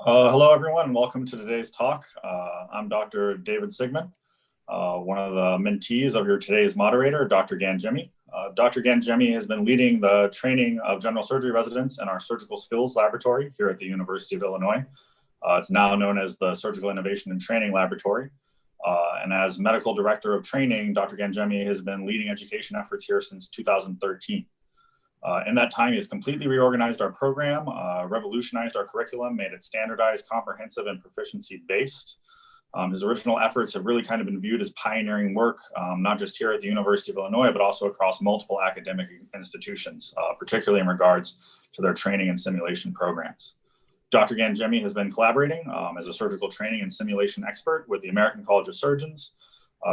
Hello, everyone. Welcome to today's talk. I'm Dr. David Sigmund, one of the mentees of your today's moderator, Dr. Gangemi. Dr. Gangemi has been leading the training of general surgery residents in our surgical skills laboratory here at the University of Illinois. It's now known as the Surgical Innovation and Training Laboratory. And as medical director of training, Dr. Gangemi has been leading education efforts here since 2013. In that time, he has completely reorganized our program, revolutionized our curriculum, made it standardized, comprehensive, and proficiency-based. His original efforts have really kind of been viewed as pioneering work, not just here at the University of Illinois, but also across multiple academic institutions, particularly in regards to their training and simulation programs. Dr. Gangemi has been collaborating as a surgical training and simulation expert with the American College of Surgeons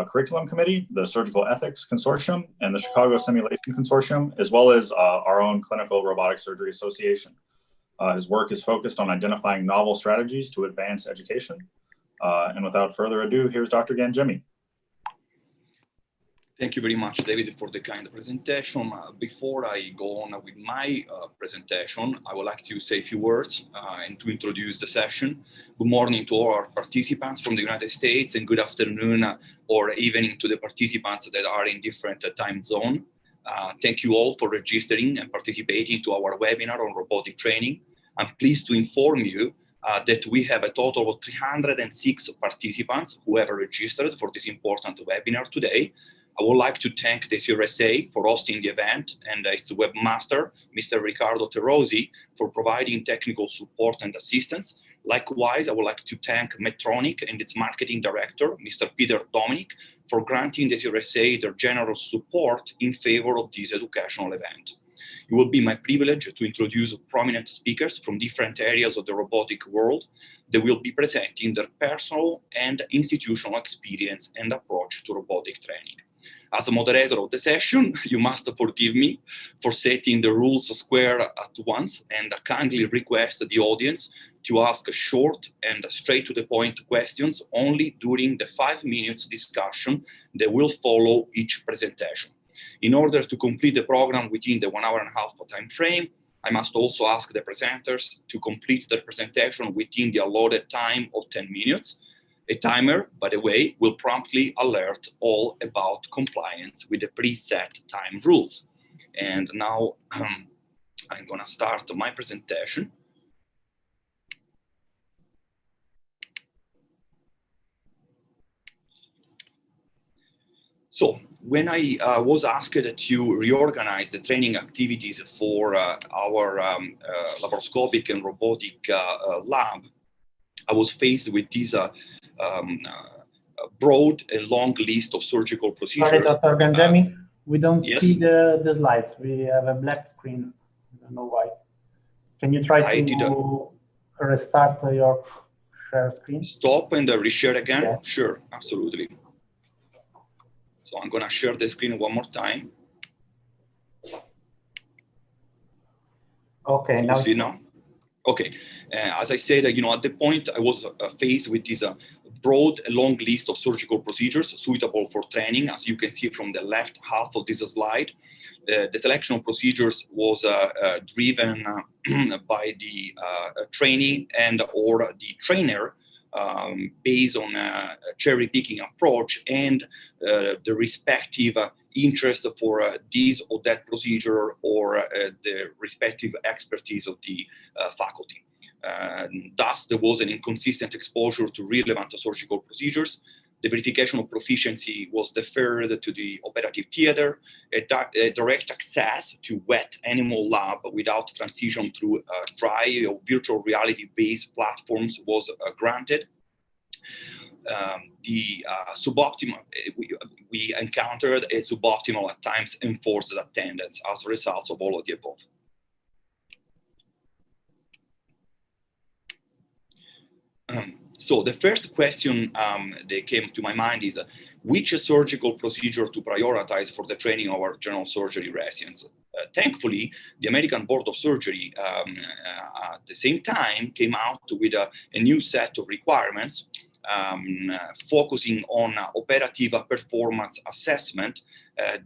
Curriculum Committee, the Surgical Ethics Consortium, and the Chicago Simulation Consortium, as well as our own Clinical Robotic Surgery Association. His work is focused on identifying novel strategies to advance education. And without further ado, here's Dr. Gangemi. Thank you very much, David, for the kind presentation. Before I go on with my presentation, I would like to say a few words and to introduce the session. Good morning to all our participants from the United States, and good afternoon or evening to the participants that are in different time zones. Thank you all for registering and participating to our webinar on robotic training. I'm pleased to inform you that we have a total of 306 participants who have registered for this important webinar today. I would like to thank the CRSA for hosting the event and its webmaster, Mr. Riccardo Terrosi, for providing technical support and assistance. Likewise, I would like to thank Medtronic and its marketing director, Mr. Peter Dominic, for granting the CRSA their generous support in favor of this educational event. It will be my privilege to introduce prominent speakers from different areas of the robotic world that will be presenting their personal and institutional experience and approach to robotic training. As a moderator of the session, you must forgive me for setting the rules square at once, and kindly request the audience to ask short and straight to the point questions only during the 5 minutes discussion that will follow each presentation. In order to complete the program within the 1 hour and a half time frame, I must also ask the presenters to complete their presentation within the allotted time of 10 minutes. A timer, by the way, will promptly alert all about compliance with the preset time rules. And now I'm going to start my presentation. So when I was asked to reorganize the training activities for our laparoscopic and robotic lab, I was faced with this broad and long list of surgical procedures. Sorry, Dr. Gangemi, we don't yes? see the slides. We have a black screen. I don't know why. Can you try to restart your share screen? Stop and reshare again? Yeah. Sure, absolutely. So I'm going to share the screen one more time. Okay, now you see now? Okay, as I said, at the point I was faced with this broad, long list of surgical procedures suitable for training. As you can see from the left half of this slide, the selection of procedures was driven by the trainee and or the trainer based on a cherry-picking approach and the respective interest for this or that procedure or the respective expertise of the faculty. Thus, there was an inconsistent exposure to relevant surgical procedures. The verification of proficiency was deferred to the operative theater. A direct access to wet animal lab without transition through dry or virtual reality-based platforms was granted. We encountered a suboptimal, at times enforced attendance as a result of all of the above. So the first question that came to my mind is which surgical procedure to prioritize for the training of our general surgery residents. Thankfully, the American Board of Surgery at the same time came out with a new set of requirements focusing on operative performance assessment,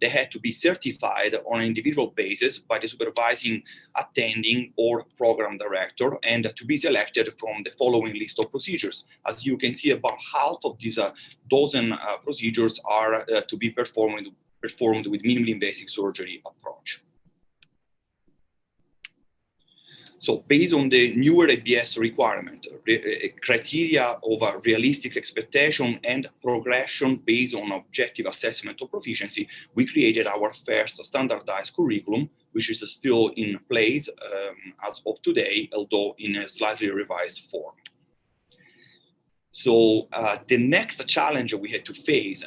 they had to be certified on an individual basis by the supervising attending or program director, and to be selected from the following list of procedures. As you can see, about half of these dozen procedures are to be performed with minimally invasive surgery approach. So based on the newer ABS requirement, criteria of a realistic expectation and progression based on objective assessment of proficiency, we created our first standardized curriculum, which is still in place as of today, although in a slightly revised form. So the next challenge we had to face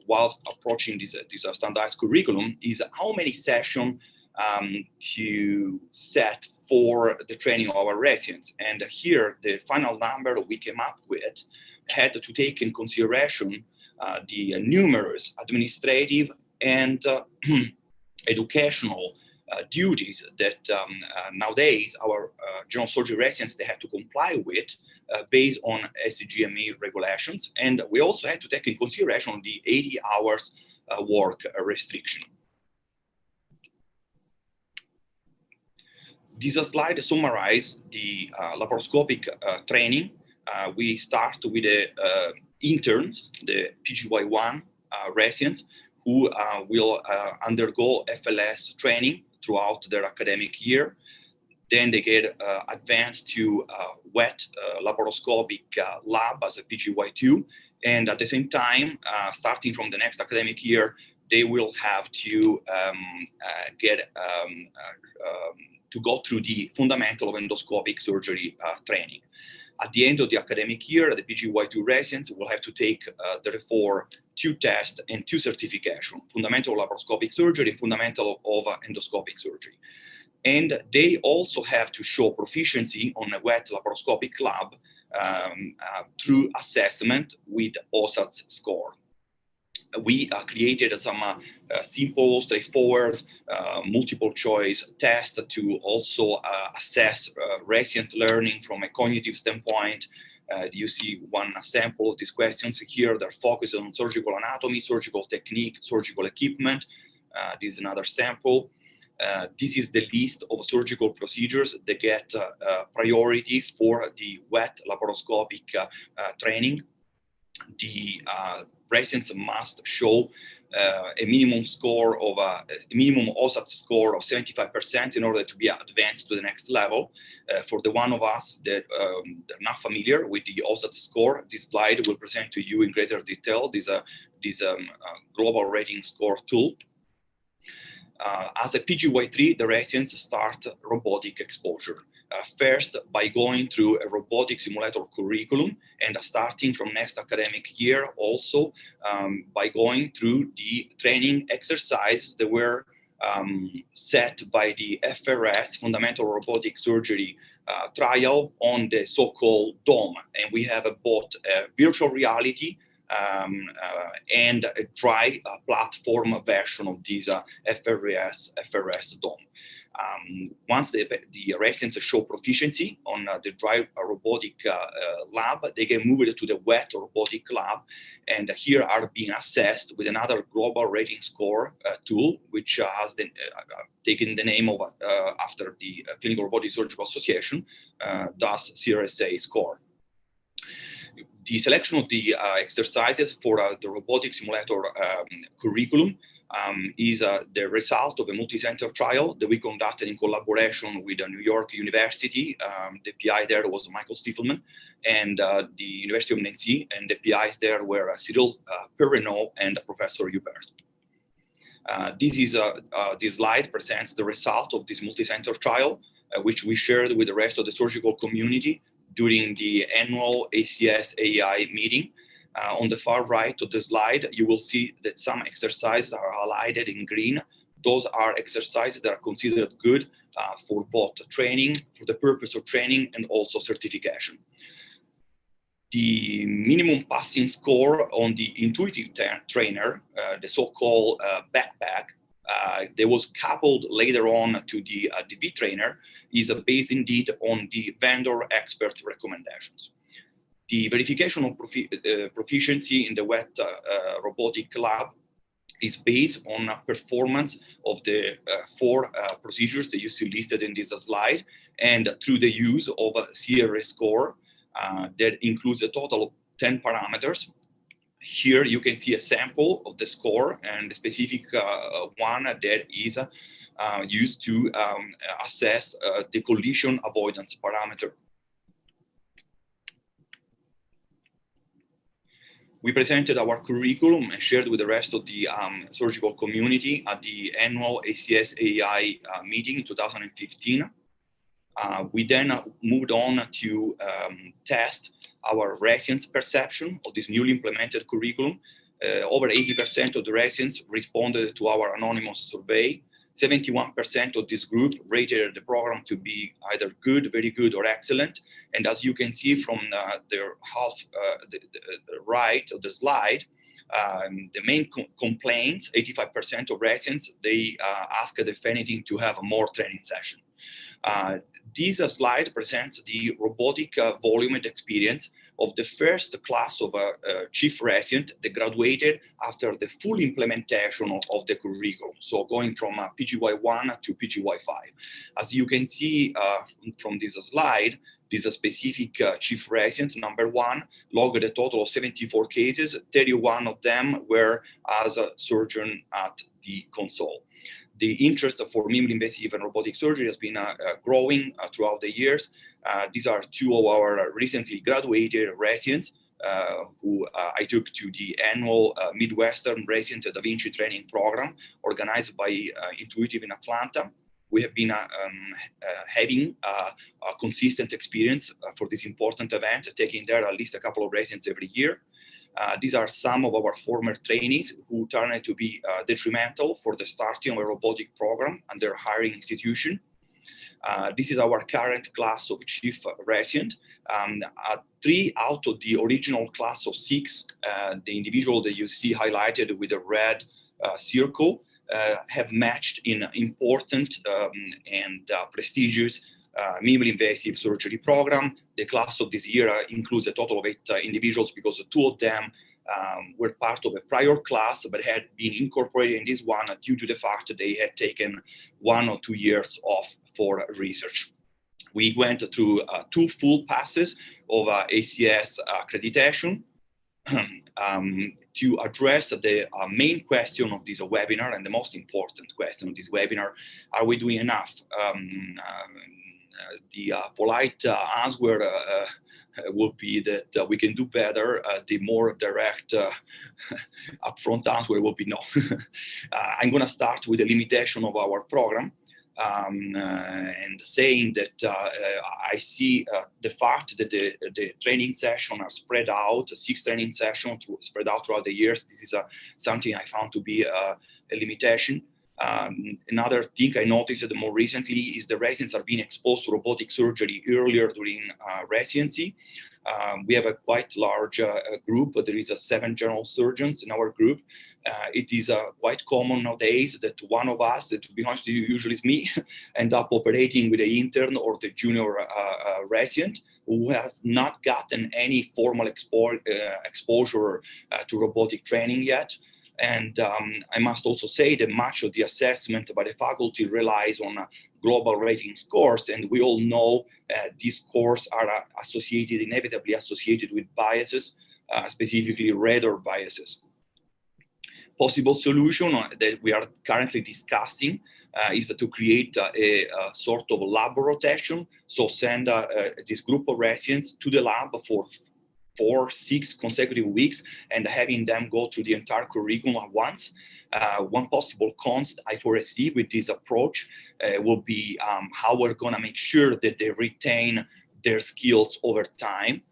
whilst approaching this standardized curriculum is how many sessions to set for the training of our residents. And here, the final number we came up with had to take in consideration the numerous administrative and educational duties that nowadays our general surgery residents, they have to comply with based on SCGME regulations. And we also had to take in consideration the 80 hours work restriction. This slide summarizes the laparoscopic training. We start with the interns, the PGY1 residents, who will undergo FLS training throughout their academic year. Then they get advanced to wet laparoscopic lab as a PGY2. And at the same time, starting from the next academic year, they will have to to go through the fundamental of endoscopic surgery training. At the end of the academic year, the PGY2 residents will have to take therefore 2 tests and 2 certifications, fundamental laparoscopic surgery and fundamental of endoscopic surgery. And they also have to show proficiency on a wet laparoscopic lab through assessment with OSAT's score. We created some simple, straightforward, multiple choice test to also assess resident learning from a cognitive standpoint. You see one sample of these questions here. They're focused on surgical anatomy, surgical technique, surgical equipment. This is another sample. This is the list of surgical procedures that get priority for the wet laparoscopic training. The residents must show a minimum score of a minimum OSAT score of 75% in order to be advanced to the next level. For the one of us that are not familiar with the OSAT score, this slide will present to you in greater detail this global rating score tool. As a PGY3, the residents start robotic exposure. First, by going through a robotic simulator curriculum, and starting from next academic year also by going through the training exercises that were set by the FRS, Fundamental Robotic Surgery trial on the so-called DOM. And we have both virtual reality and a dry platform version of this FRS DOM. Once the residents show proficiency on the dry robotic lab, they can move it to the wet robotic lab, and here are being assessed with another global rating score tool, which has taken the name of after the Clinical Robotic Surgical Association, thus CRSA score. The selection of the exercises for the robotic simulator curriculum is the result of a multi-center trial that we conducted in collaboration with New York University. The PI there was Michael Stiefelman, and the University of Nancy, and the PIs there were Cyril Perrenot and Professor Hubert. This slide presents the result of this multi-center trial, which we shared with the rest of the surgical community during the annual ACS AEI meeting. On the far right of the slide, you will see that some exercises are highlighted in green. Those are exercises that are considered good for both training, for the purpose of training, and also certification. The minimum passing score on the intuitive trainer, the so-called backpack, that was coupled later on to the DV trainer, is based indeed on the vendor expert recommendations. The verification of proficiency in the wet robotic lab is based on performance of the 4 procedures that you see listed in this slide, and through the use of a CRS score that includes a total of 10 parameters. Here you can see a sample of the score and the specific one that is used to assess the collision avoidance parameter. We presented our curriculum and shared with the rest of the surgical community at the annual ACS AEI meeting in 2015. We then moved on to test our residents' perception of this newly implemented curriculum. Over 80% of the residents responded to our anonymous survey. 71% of this group rated the program to be either good, very good, or excellent. And as you can see from the right of the slide, the main complaints, 85% of residents, they asked if anything to have a more training session. This slide presents the robotic volume and experience of the first class of chief resident that graduated after the full implementation of the curriculum. So going from PGY1 to PGY5. As you can see from this slide, this specific chief resident, number 1, logged a total of 74 cases. 31 of them were as a surgeon at the console. The interest for minimally invasive and robotic surgery has been growing throughout the years. These are 2 of our recently graduated residents who I took to the annual Midwestern Resident Da Vinci Training Program organized by Intuitive in Atlanta. We have been having a consistent experience for this important event, taking there at least a couple of residents every year. These are some of our former trainees who turned out to be detrimental for the starting of a robotic program and their hiring institution. This is our current class of chief resident. 3 out of the original class of 6, the individual that you see highlighted with the red circle, have matched in important and prestigious minimally invasive surgery program. The class of this year includes a total of 8 individuals because 2 of them were part of a prior class but had been incorporated in this one due to the fact that they had taken 1 or 2 years off for research. We went through 2 full passes of ACS accreditation to address the main question of this webinar and the most important question of this webinar: are we doing enough? The polite answer would be that we can do better. The more direct upfront answer will be no. I'm going to start with the limitation of our program and saying that I see the fact that the training sessions are spread out, 6 training sessions spread out throughout the years. This is something I found to be a limitation. Another thing I noticed that more recently is the residents are being exposed to robotic surgery earlier during residency. We have a quite large group. There is 7 general surgeons in our group. It is quite common nowadays that one of us, to be honest with you, usually is me, end up operating with the intern or the junior resident who has not gotten any formal exposure to robotic training yet. And I must also say that much of the assessment by the faculty relies on global rating scores, and we all know these scores are inevitably associated with biases, specifically radar biases. Possible solution that we are currently discussing is to create a sort of lab rotation. So send this group of residents to the lab for 4-6 consecutive weeks and having them go through the entire curriculum at once. One possible concept I foresee with this approach will be how we're going to make sure that they retain their skills over time.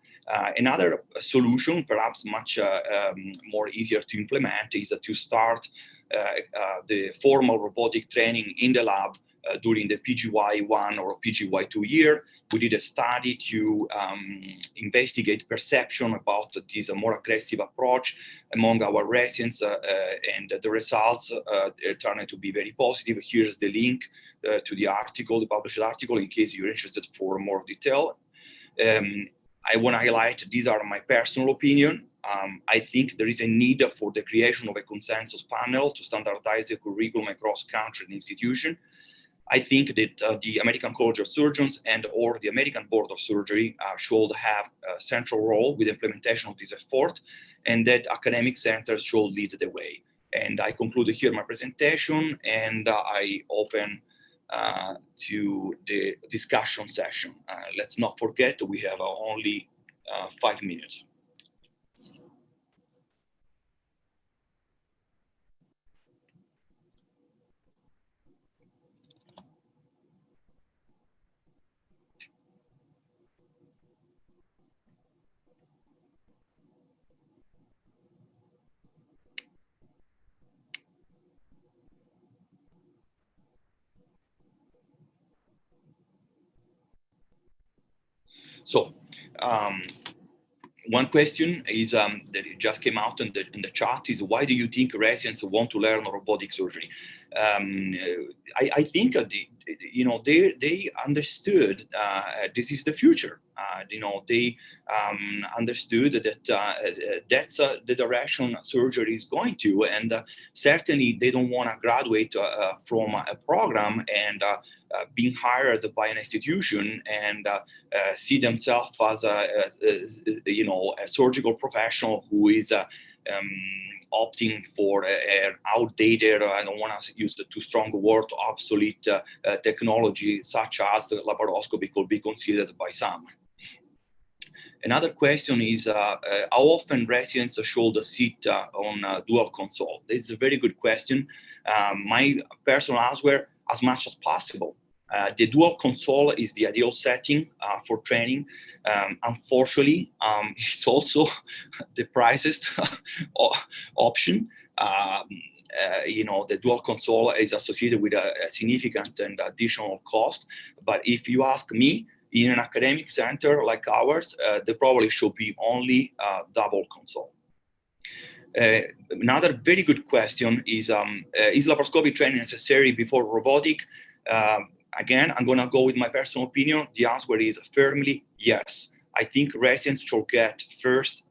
Another solution, perhaps much more easier to implement, is to start the formal robotic training in the lab during the PGY1 or PGY2 year. We did a study to investigate perception about this more aggressive approach among our residents, and the results turned out to be very positive. Here's the link to the article, the published article, in case you're interested for more detail. I want to highlight, these are my personal opinion. I think there is a need for the creation of a consensus panel to standardize the curriculum across country and institution. I think that the American College of Surgeons and or the American Board of Surgery should have a central role with implementation of this effort, and that academic centers should lead the way. And I conclude here my presentation, and I open to the discussion session. Let's not forget we have only 5 minutes. So one question is that it just came out in the chat is, why do you think residents want to learn robotic surgery? I think they understood this is the future. They understood that that's the direction surgery is going to, and certainly they don't want to graduate from a program and being hired by an institution and see themselves as a surgical professional who is opting for an outdated, I don't want to use the too strong word, obsolete technology such as laparoscopy could be considered by some. Another question is how often residents should sit on dual console? This is a very good question. My personal answer, as much as possible. The dual console is the ideal setting for training. Unfortunately, it's also the priciest option. The dual console is associated with a significant and additional cost. But if you ask me, in an academic center like ours, there probably should be only double console. Another very good question is laparoscopic training necessary before robotic? Again, I'm going to go with my personal opinion. The answer is firmly yes. I think residents should get first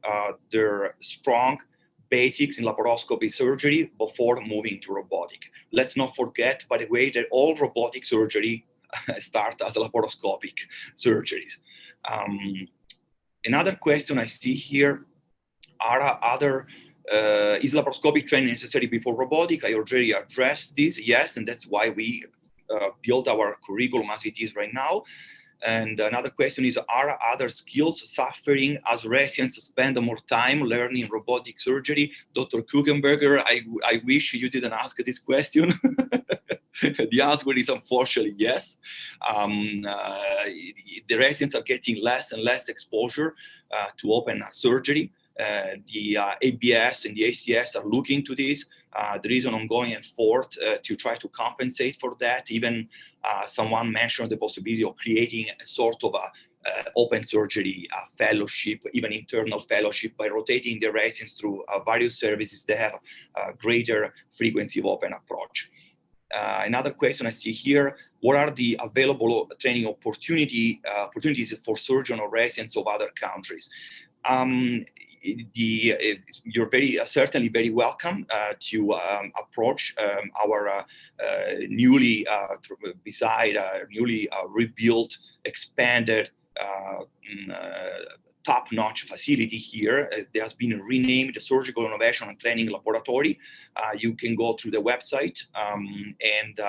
their strong basics in laparoscopy surgery before moving to robotic. Let's not forget, by the way, that all robotic surgery start as laparoscopic surgeries. Another question I see here is laparoscopic training necessary before robotic? I already addressed this, yes, and that's why we build our curriculum as it is right now. And another question is, are other skills suffering as residents spend more time learning robotic surgery? Dr. Kuchenberger, I wish you didn't ask this question. The answer is unfortunately yes. The residents are getting less and less exposure to open surgery. The ABS and the ACS are looking to this. There is an ongoing effort to try to compensate for that. Even someone mentioned the possibility of creating a sort of open surgery fellowship, even internal fellowship, by rotating the residents through various services that have a greater frequency of open approach. Another question I see here, what are the available training opportunities for surgeon or residents of other countries? You're certainly very welcome to approach our newly rebuilt, expanded, top-notch facility here. It has been renamed the Surgical Innovation and Training Laboratory. You can go through the website and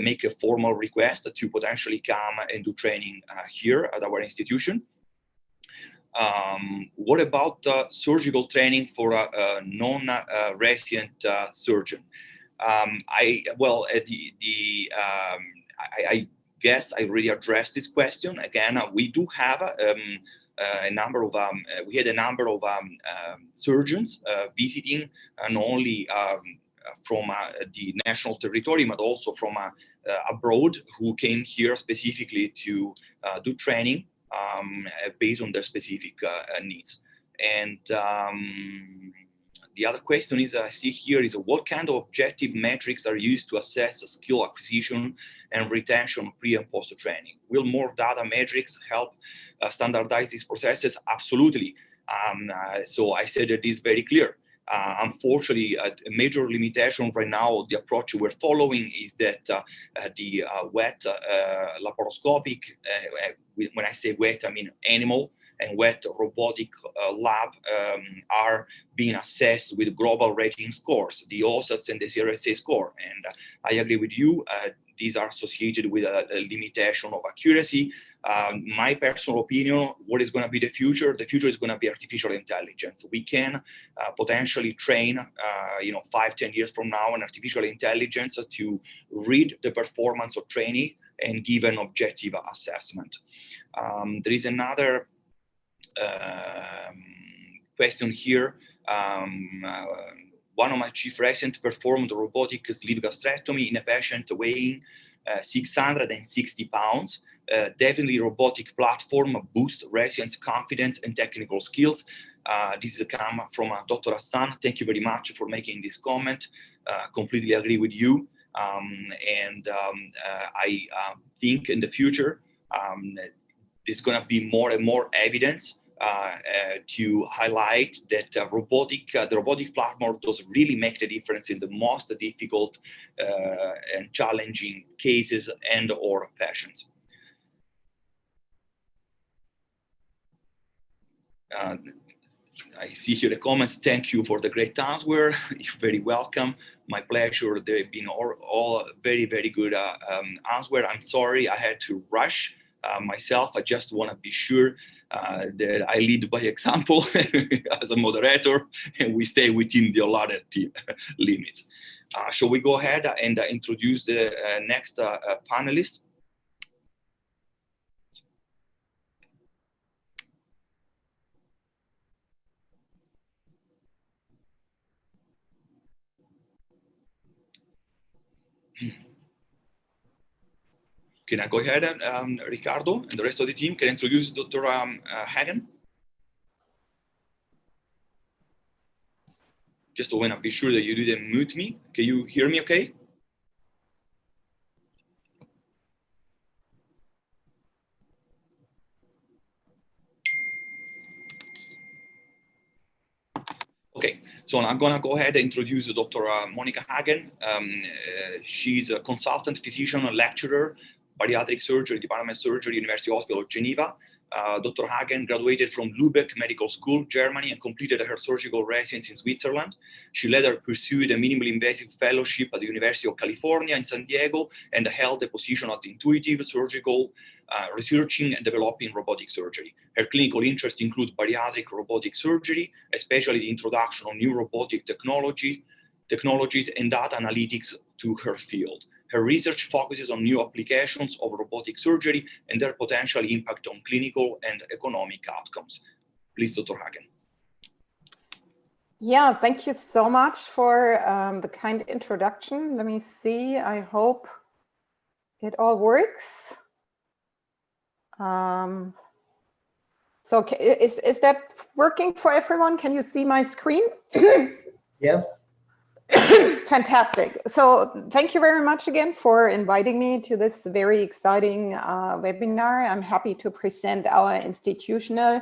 make a formal request to potentially come and do training here at our institution. What about surgical training for a non-resident surgeon? I guess I already addressed this question. Again, we do have a number of surgeons visiting not only from the national territory, but also from abroad, who came here specifically to do training based on their specific needs. And The other question is, I see here, is what kind of objective metrics are used to assess skill acquisition and retention pre and post training? Will more data metrics help standardize these processes? Absolutely. So I said it is very clear. Unfortunately, a major limitation right now, the approach we're following is that the wet laparoscopic, when I say wet, I mean animal, and wet robotic lab are being assessed with global rating scores, the OSATs and the CRSA score. And I agree with you, these are associated with a limitation of accuracy. My personal opinion, what is going to be the future? The future is going to be artificial intelligence. We can potentially train, 5-10 years from now, an artificial intelligence to read the performance of training and give an objective assessment. There is another question here. One of my chief residents performed robotic sleeve gastrectomy in a patient weighing 660 pounds. Definitely robotic platform boost residents' confidence and technical skills. This is come from Dr. Hassan. Thank you very much for making this comment. Completely agree with you. I think in the future, there's going to be more and more evidence to highlight that the robotic platform does really make the difference in the most difficult and challenging cases and or patients. I see here the comments. Thank you for the great answer. You're very welcome. My pleasure. They've been all very, very good answer. I'm sorry I had to rush myself. I just want to be sure that I lead by example as a moderator, and we stay within the allotted limits. Shall we go ahead and introduce the next panelist? Can I go ahead and Ricardo and the rest of the team can introduce Dr. Hagen? Just want to be sure that you didn't mute me. Can you hear me okay? Okay, so I'm going to go ahead and introduce Dr. Monica Hagen. She's a consultant physician, a lecturer, bariatric surgery, Department of Surgery, University Hospital of Geneva. Dr. Hagen graduated from Lübeck Medical School, Germany, and completed her surgical residency in Switzerland. She later pursued a minimally invasive fellowship at the University of California in San Diego and held the position of intuitive surgical researching and developing robotic surgery. Her clinical interests include bariatric robotic surgery, especially the introduction of new robotic technologies and data analytics to her field. Her research focuses on new applications of robotic surgery and their potential impact on clinical and economic outcomes. Please, Dr. Hagen. Yeah, thank you so much for the kind introduction. Let me see. I hope it all works. So is that working for everyone? Can you see my screen? Yes. Fantastic. So thank you very much again for inviting me to this very exciting webinar. I'm happy to present our institutional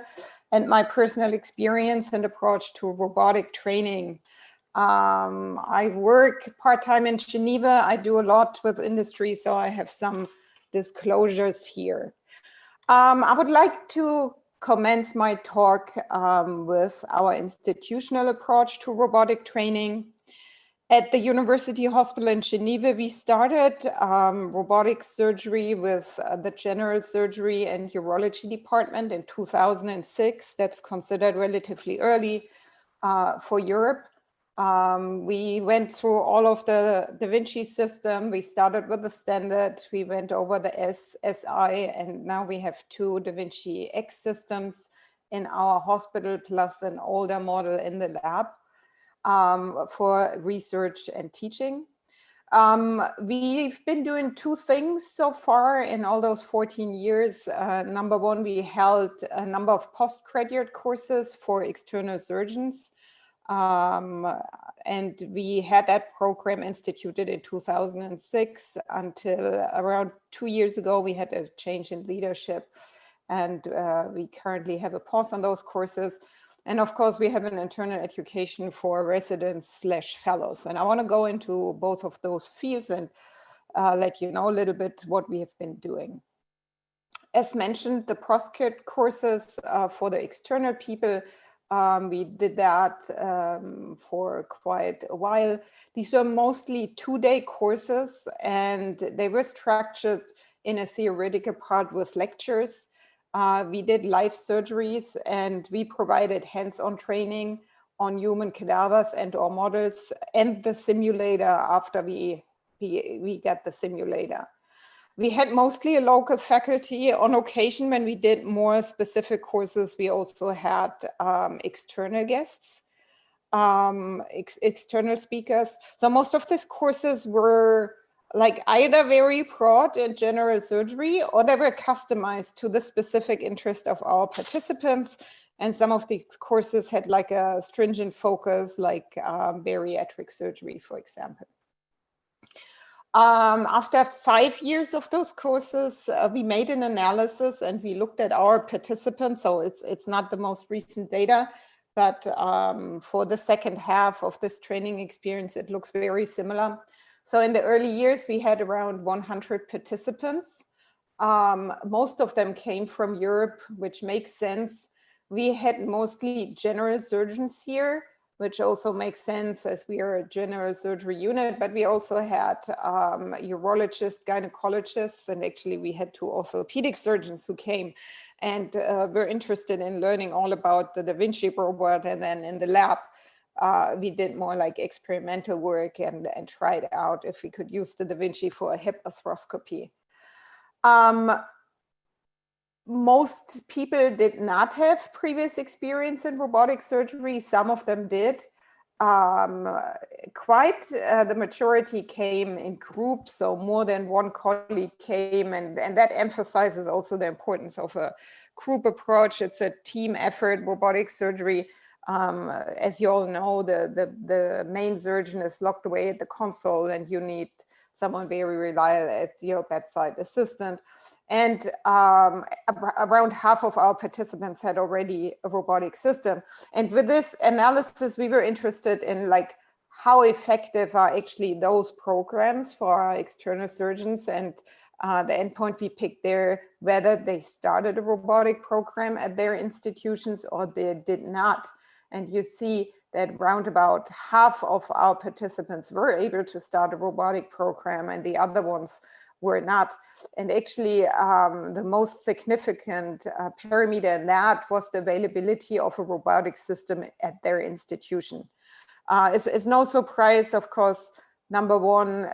and my personal experience and approach to robotic training. I work part-time in Geneva. I do a lot with industry, so I have some disclosures here. I would like to commence my talk with our institutional approach to robotic training. At the University Hospital in Geneva, we started robotic surgery with the general surgery and urology department in 2006. That's considered relatively early for Europe. We went through all of the Da Vinci system. We started with the standard. We went over the SI, and now we have 2 Da Vinci X systems in our hospital, plus an older model in the lab. For research and teaching. We've been doing 2 things so far in all those 14 years. Number 1, we held a number of postgraduate courses for external surgeons. And we had that program instituted in 2006 until around 2 years ago. We had a change in leadership, and we currently have a pause on those courses. And of course, we have an internal education for residents/fellows. And I want to go into both of those fields and let you know a little bit what we have been doing. As mentioned, the PROSCIT courses for the external people, we did that for quite a while. These were mostly 2-day courses, and they were structured in a theoretical part with lectures. We did live surgeries, and we provided hands-on training on human cadavers and or models and the simulator after we got the simulator. We had mostly a local faculty. On occasion, when we did more specific courses, we also had external guests, external speakers. So most of these courses were like either very broad in general surgery, or they were customized to the specific interest of our participants. And some of these courses had like a stringent focus, like bariatric surgery, for example. After 5 years of those courses, we made an analysis and we looked at our participants. So it's not the most recent data, but for the second half of this training experience, it looks very similar. So in the early years, we had around 100 participants. Most of them came from Europe, which makes sense. We had mostly general surgeons here, which also makes sense as we are a general surgery unit, but we also had urologists, gynecologists, and actually we had 2 orthopedic surgeons who came and were interested in learning all about the Da Vinci robot. And then in the lab, we did more like experimental work and tried out if we could use the Da Vinci for a hip arthroscopy. Most people did not have previous experience in robotic surgery. Some of them did. The majority came in groups, so more than one colleague came, and that emphasizes also the importance of a group approach. It's a team effort. Robotic surgery, as you all know, the main surgeon is locked away at the console, and you need someone very reliable at your bedside assistant. And around half of our participants had already a robotic system. And with this analysis, we were interested in like how effective are actually those programs for our external surgeons. And the endpoint we picked there, whether they started a robotic program at their institutions or they did not. And you see that round about half of our participants were able to start a robotic program and the other ones were not. And actually the most significant parameter in that was the availability of a robotic system at their institution. It's no surprise, of course, number one,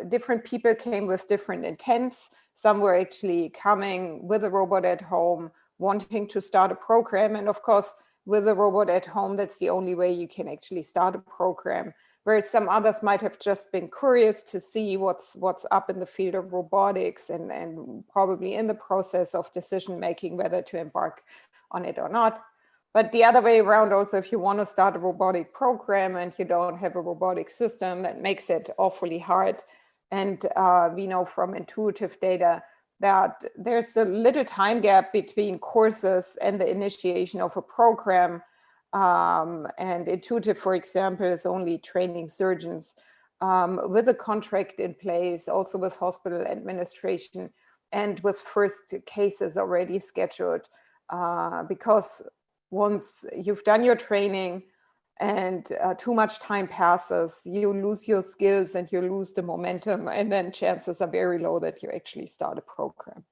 different people came with different intents. Some were actually coming with a robot at home, wanting to start a program. And of course, with a robot at home, that's the only way you can actually start a program. Whereas some others might have just been curious to see what's up in the field of robotics and probably in the process of decision-making, whether to embark on it or not. But the other way around also, if you want to start a robotic program and you don't have a robotic system, that makes it awfully hard. And we know from intuitive data that there's a little time gap between courses and the initiation of a program. And Intuitive, for example, is only training surgeons with a contract in place, also with hospital administration and with first cases already scheduled. Because once you've done your training and too much time passes, you lose your skills and you lose the momentum, and then chances are very low that you actually start a program.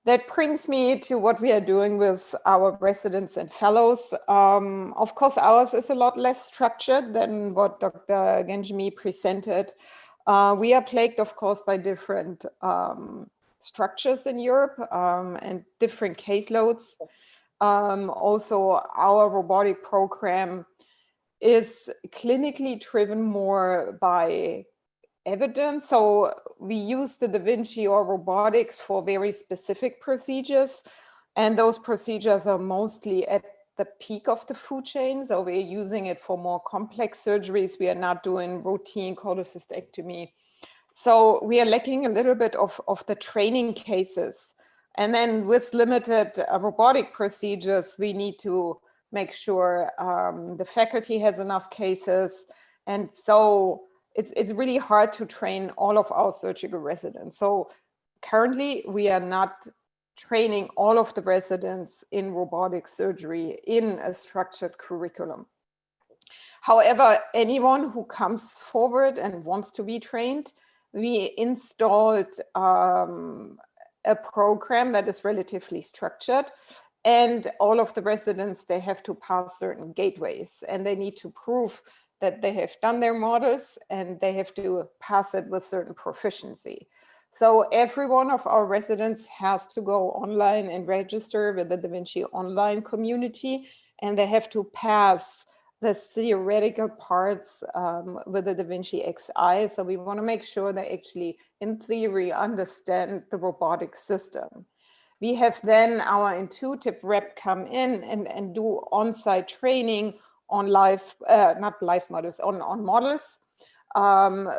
That brings me to what we are doing with our residents and fellows. Of course, ours is a lot less structured than what Dr. Genjimi presented. We are plagued, of course, by different structures in Europe and different caseloads. Also, our robotic program is clinically driven more by evidence. So we use the Da Vinci or robotics for very specific procedures. And those procedures are mostly at the peak of the food chain. So we're using it for more complex surgeries. We are not doing routine cholecystectomy. So we are lacking a little bit of the training cases. And then with limited robotic procedures, we need to make sure the faculty has enough cases. And so it's really hard to train all of our surgical residents. So currently we are not training all of the residents in robotic surgery in a structured curriculum. However, anyone who comes forward and wants to be trained, we installed a program that is relatively structured, and all of the residents, they have to pass certain gateways, and they need to prove that they have done their models, and they have to pass it with certain proficiency. So every one of our residents has to go online and register with the Da Vinci online community, and they have to pass the theoretical parts with the Da Vinci Xi. So we want to make sure they actually, in theory, understand the robotic system. We have then our intuitive rep come in and do on-site training on not live models, on models.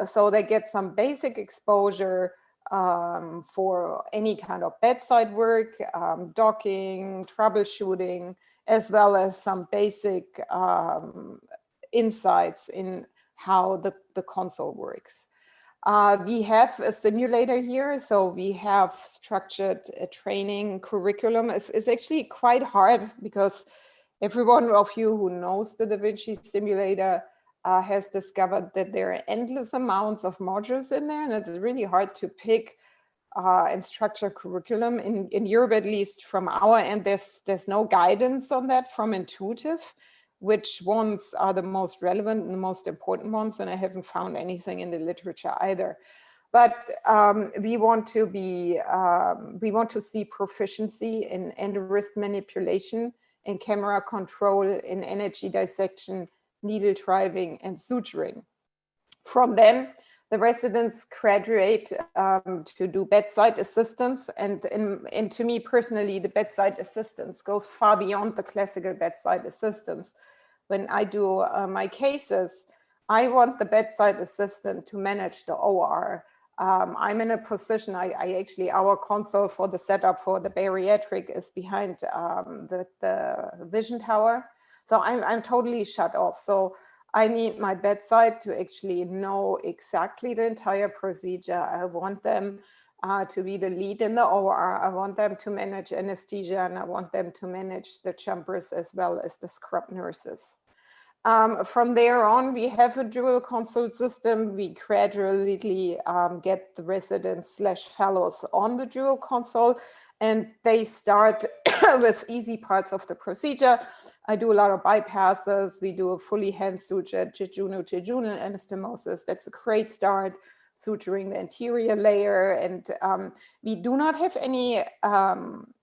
So they get some basic exposure for any kind of bedside work, docking, troubleshooting, as well as some basic insights in how the console works. We have a simulator here, so we have structured a training curriculum. It's actually quite hard because every one of you who knows the Da Vinci simulator has discovered that there are endless amounts of modules in there, and it's really hard to pick and structure curriculum. In Europe, at least from our end, there's no guidance on that from Intuitive, which ones are the most relevant and the most important ones, and I haven't found anything in the literature either. But we want to see proficiency in end wrist manipulation, in camera control, in energy dissection, needle driving, and suturing. From then, the residents graduate to do bedside assistance, and to me personally, the bedside assistance goes far beyond the classical bedside assistance. When I do my cases, I want the bedside assistant to manage the OR. I'm in a position, our console for the setup for the bariatric is behind the vision tower. So I'm totally shut off. So I need my bedside to actually know exactly the entire procedure. I want them to be the lead in the OR. I want them to manage anesthesia, and I want them to manage the jumpers as well as the scrub nurses. From there on, we have a dual console system. We gradually get the residents / fellows on the dual console, and they start with easy parts of the procedure. I do a lot of bypasses. We do a fully hand suture, jejunal anastomosis. That's a great start. Suturing the anterior layer, and we do not have any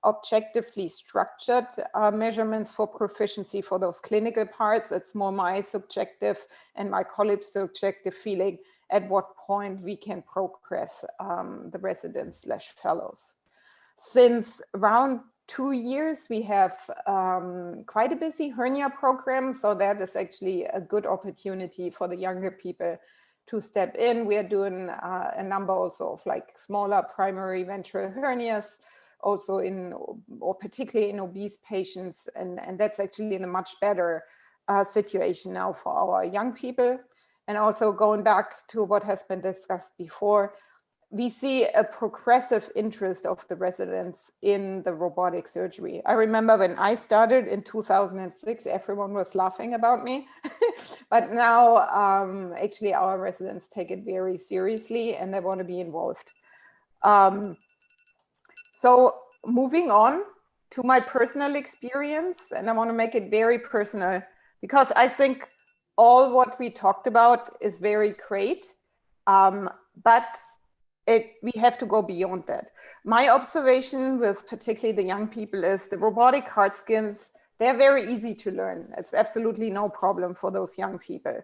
objectively structured measurements for proficiency for those clinical parts. It's more my subjective and my colleagues' subjective feeling at what point we can progress the residents / fellows. Since around 2 years, we have quite a busy hernia program, so that is actually a good opportunity for the younger people to step in. We are doing a number also of like smaller primary ventral hernias, also or particularly in obese patients. And that's actually in a much better situation now for our young people. And also going back to what has been discussed before, we see a progressive interest of the residents in the robotic surgery. I remember when I started in 2006, everyone was laughing about me. But now actually our residents take it very seriously and they want to be involved. So moving on to my personal experience, and I want to make it very personal because I think all what we talked about is very great, but we have to go beyond that. My observation with particularly the young people is the robotic heart skins, they're very easy to learn. It's absolutely no problem for those young people.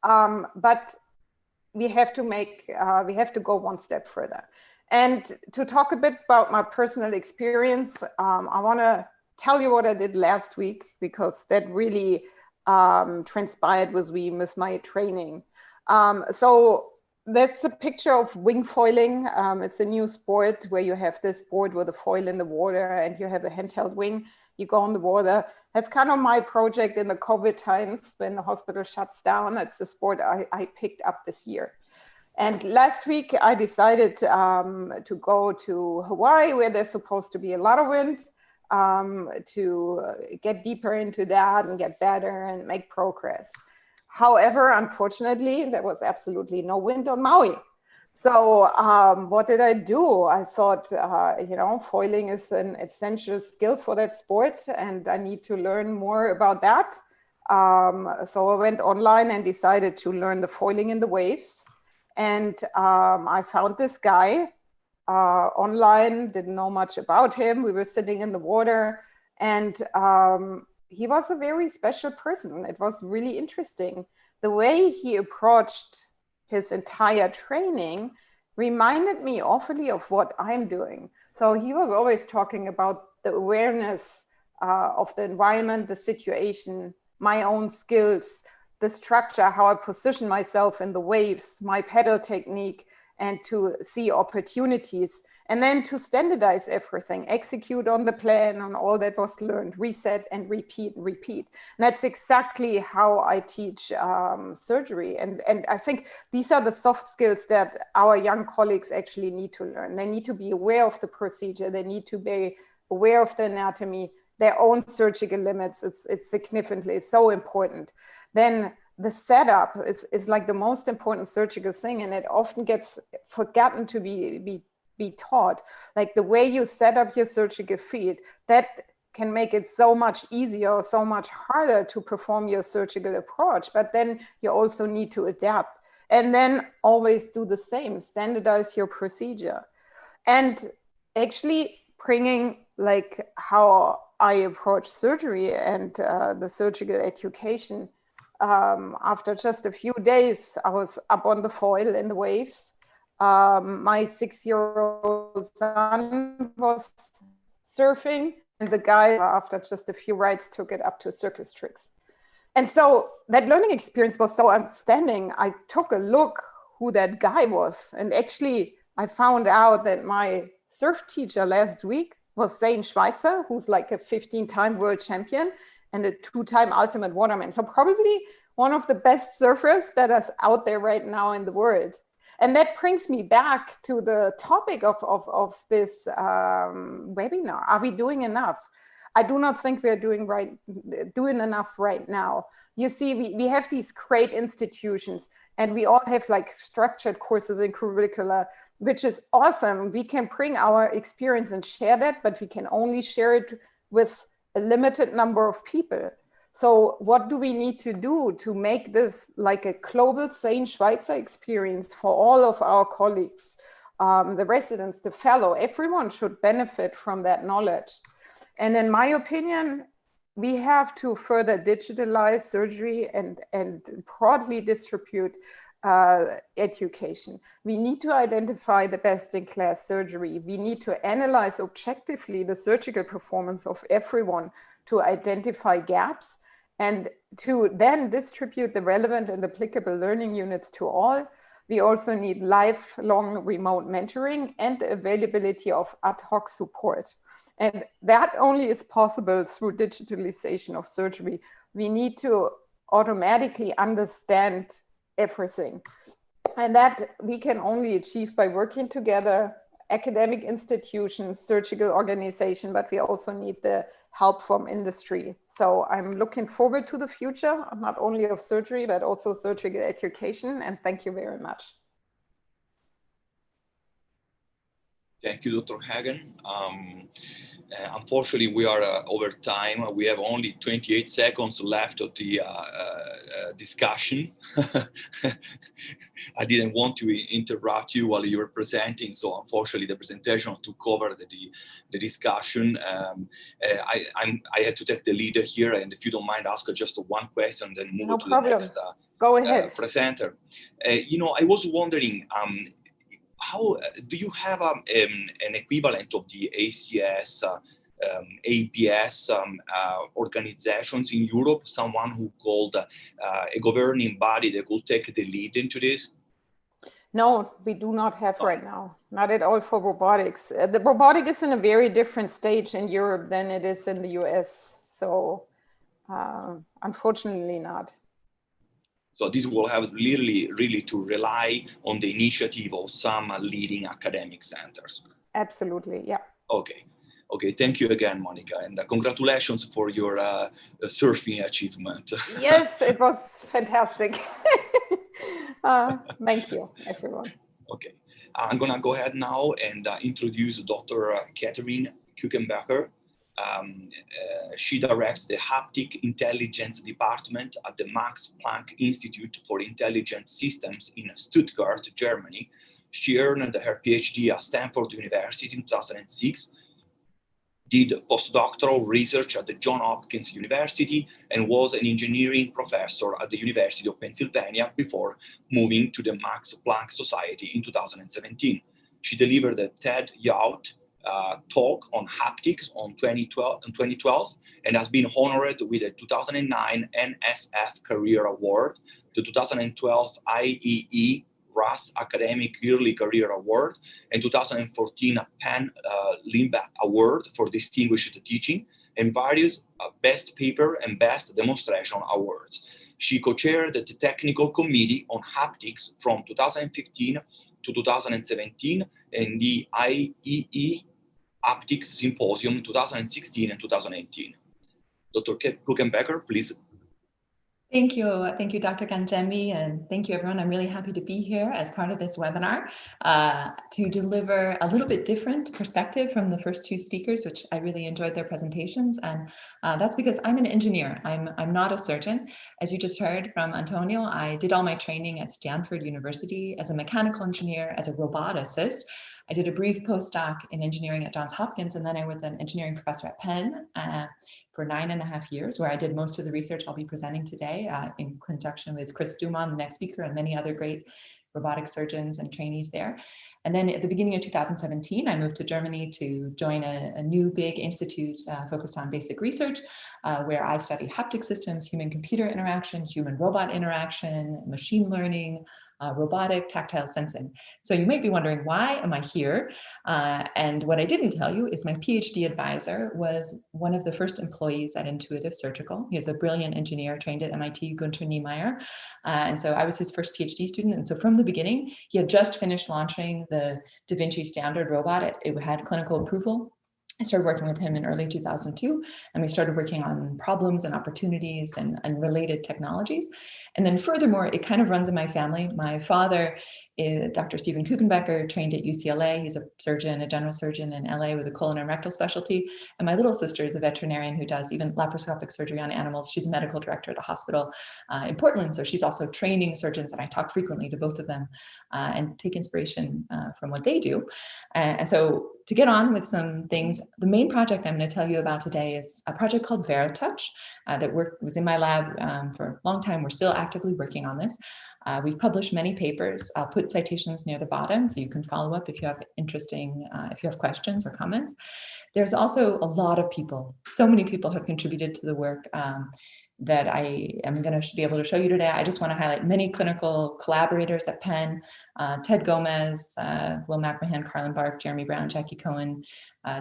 But we have to go one step further. And to talk a bit about my personal experience, I want to tell you what I did last week, because that really transpired with my training. So that's a picture of wing foiling. It's a new sport where you have this board with a foil in the water and you have a handheld wing. You go on the water. That's kind of my project in the COVID times when the hospital shuts down. It's the sport I picked up this year. And last week I decided to go to Hawaii, where there's supposed to be a lot of wind, to get deeper into that and get better and make progress. However, unfortunately, there was absolutely no wind on Maui. So what did I do? I thought, foiling is an essential skill for that sport, and I need to learn more about that. So I went online and decided to learn the foiling in the waves. And I found this guy online, didn't know much about him. We were sitting in the water, and he was a very special person. It was really interesting. The way he approached his entire training reminded me awfully of what I'm doing. So he was always talking about the awareness of the environment, the situation, my own skills, the structure, how I position myself in the waves, my pedal technique, and to see opportunities, and then to standardize everything, execute on the plan, on all that was learned, reset and repeat and repeat. And that's exactly how I teach surgery. And I think these are the soft skills that our young colleagues actually need to learn. They need to be aware of the procedure. They need to be aware of the anatomy, their own surgical limits. It's significantly so important. Then the setup is like the most important surgical thing, and it often gets forgotten to be taught. Like the way you set up your surgical field, that can make it so much easier or so much harder to perform your surgical approach. But then you also need to adapt, and then always do the same, standardize your procedure. And actually bringing like how I approach surgery and the surgical education. After just a few days, I was up on the foil in the waves. My 6-year-old son was surfing, and the guy, after just a few rides, took it up to circus tricks. And so that learning experience was so outstanding. I took a look who that guy was. And actually, I found out that my surf teacher last week was Zane Schweitzer, who's like a 15-time world champion and a 2-time ultimate waterman. So probably one of the best surfers that is out there right now in the world. And that brings me back to the topic of this webinar. Are we doing enough? I do not think we are doing enough right now. You see, we have these great institutions, and we all have like structured courses and curricula, which is awesome. We can bring our experience and share that, but we can only share it with a limited number of people. So what do we need to do to make this like a global Zane Schweitzer experience for all of our colleagues, the residents, the fellow? Everyone should benefit from that knowledge. And in my opinion, we have to further digitalize surgery and broadly distribute education. We need to identify the best-in-class surgery. We need to analyze objectively the surgical performance of everyone to identify gaps, and to then distribute the relevant and applicable learning units to all. We also need lifelong remote mentoring and the availability of ad hoc support. And that only is possible through digitalization of surgery. We need to automatically understand everything. And that we can only achieve by working together, academic institutions, surgical organization, but we also need the help from industry. So I'm looking forward to the future, not only of surgery, but also surgical education. And thank you very much. Thank you, Dr. Hagen. Unfortunately, we are over time. We have only 28 seconds left of the discussion. I didn't want to interrupt you while you were presenting, so unfortunately the presentation took over the discussion. I had to take the lead here, and if you don't mind, ask just one question, then move to the next Go ahead. Presenter. I was wondering, how do you have an equivalent of the ACS ABS organizations in Europe, someone who called a governing body that could take the lead into this? No, we do not have right now. Not at all for robotics. The robotic is in a very different stage in Europe than it is in the US. So unfortunately not. So this will have really to rely on the initiative of some leading academic centers. Absolutely, yeah. Okay. Okay, thank you again, Monica, and congratulations for your surfing achievement. Yes, it was fantastic. Thank you, everyone. Okay, I'm gonna go ahead now and introduce Dr. Catherine Kuchenbecker. She directs the Haptic Intelligence Department at the Max Planck Institute for Intelligent Systems in Stuttgart, Germany. She earned her PhD at Stanford University in 2006, did postdoctoral research at the Johns Hopkins University, and was an engineering professor at the University of Pennsylvania before moving to the Max Planck Society in 2017. She delivered a TED Youth talk on haptics in 2012 and has been honored with a 2009 NSF Career Award, the 2012 IEE RAS Academic Early Career Award, and 2014 Penn Limback Award for Distinguished Teaching, and various Best Paper and Best Demonstration Awards. She co-chaired the Technical Committee on Haptics from 2015 to 2017 and the IEE Haptics Symposium in 2016 and 2018. Dr. Kuchenbecker, please. Thank you, Dr. Gangemi, and thank you, everyone. I'm really happy to be here as part of this webinar to deliver a little bit different perspective from the first two speakers, which I really enjoyed their presentations, and that's because I'm an engineer. I'm not a surgeon. As you just heard from Antonio, I did all my training at Stanford University as a mechanical engineer, as a roboticist. I did a brief postdoc in engineering at Johns Hopkins, and then I was an engineering professor at Penn for 9.5 years, where I did most of the research I'll be presenting today in conjunction with Chris Dumont, the next speaker, and many other great robotic surgeons and trainees there. And then at the beginning of 2017, I moved to Germany to join a new big institute focused on basic research, where I study haptic systems, human-computer interaction, human-robot interaction, machine learning, robotic, tactile sensing. So you might be wondering, why am I here? And what I didn't tell you is my PhD advisor was one of the first employees at Intuitive Surgical. He was a brilliant engineer trained at MIT, Gunther Niemeyer. And so I was his first PhD student. And so from the beginning, he had just finished launching the Da Vinci standard robot. It had clinical approval. I started working with him in early 2002, and we started working on problems and opportunities and related technologies. And then furthermore, it kind of runs in my family. My father is Dr. Stephen Kuchenbecker, trained at UCLA. He's a surgeon, a general surgeon in LA with a colon and rectal specialty. And my little sister is a veterinarian who does even laparoscopic surgery on animals. She's a medical director at a hospital in Portland. So she's also training surgeons, and I talk frequently to both of them and take inspiration from what they do. And so to get on with some things, the main project I'm going to tell you about today is a project called VeriTouch that was in my lab for a long time. We're still actively working on this. We've published many papers. I'll put citations near the bottom so you can follow up if you have if you have questions or comments. There's also a lot of people, so many people have contributed to the work that I am going to be able to show you today. I just want to highlight many clinical collaborators at Penn, Ted Gomez, Will McMahon, Carlin Bark, Jeremy Brown, Jackie Cohen,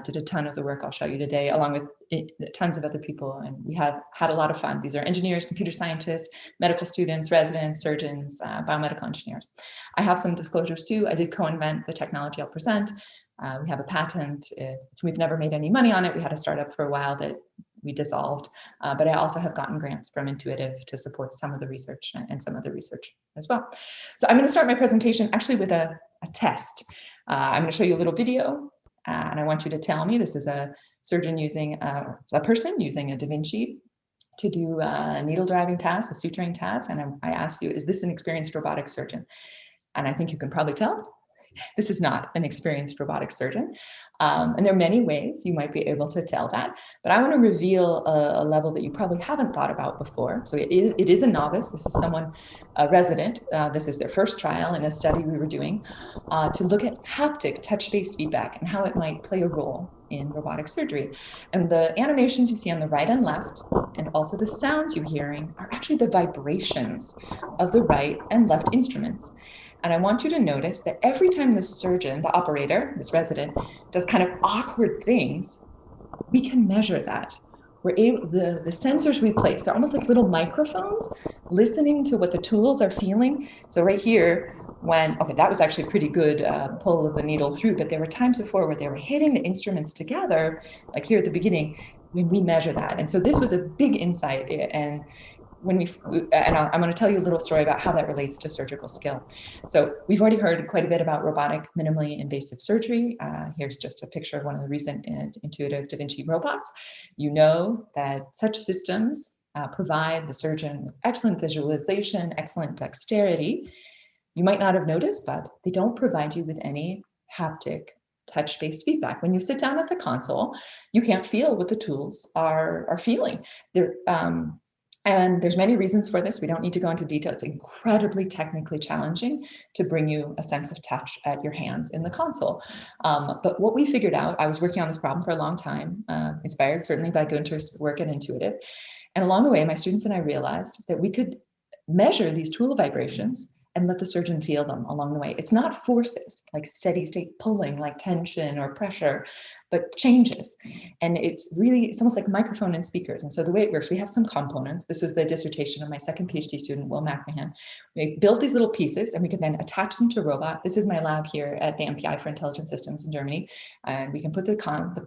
did a ton of the work I'll show you today, along with tons of other people. And we have had a lot of fun. These are engineers, computer scientists, medical students, residents, surgeons, biomedical engineers. I have some disclosures too. I did co-invent the technology I'll present. We have a patent. We've never made any money on it. We had a startup for a while that we dissolved, but I also have gotten grants from Intuitive to support some of the research and some other research as well. So I'm going to start my presentation actually with a test. I'm going to show you a little video, and I want you to tell me, this is a surgeon using, a person using a Da Vinci to do a needle driving task, a suturing task, and I ask you, is this an experienced robotic surgeon? And I think you can probably tell. This is not an experienced robotic surgeon. And there are many ways you might be able to tell that, but I want to reveal a level that you probably haven't thought about before. So it is a novice. This is someone, a resident. This is their first trial in a study we were doing to look at haptic touch-based feedback and how it might play a role in robotic surgery. And the animations you see on the right and left, and also the sounds you're hearing, are actually the vibrations of the right and left instruments. And I want you to notice that every time the surgeon, the operator, this resident, does kind of awkward things, we can measure that. We're able, the sensors we place, they're almost like little microphones listening to what the tools are feeling. So right here, when, okay, that was actually a pretty good pull of the needle through, but there were times before where they were hitting the instruments together, like here at the beginning, when we measure that. And so this was a big insight. And when I'm going to tell you a little story about how that relates to surgical skill. So we've already heard quite a bit about robotic minimally invasive surgery. Here's just a picture of one of the recent intuitive Da Vinci robots. You know that such systems provide the surgeon with excellent visualization, excellent dexterity. You might not have noticed, but they don't provide you with any haptic touch-based feedback. When you sit down at the console, you can't feel what the tools are feeling. And there's many reasons for this. We don't need to go into detail. It's incredibly technically challenging to bring you a sense of touch at your hands in the console. But what we figured out, I was working on this problem for a long time, inspired certainly by Gunter's work at Intuitive. And along the way, my students and I realized that we could measure these tool vibrations and let the surgeon feel them along the way. It's not forces like steady state pulling, like tension or pressure, but changes. And it's almost like microphone and speakers. And so the way it works, we have some components. This was the dissertation of my second PhD student, Will McMahon. We built these little pieces and we can then attach them to a robot. This is my lab here at the MPI for Intelligent Systems in Germany. And we can put the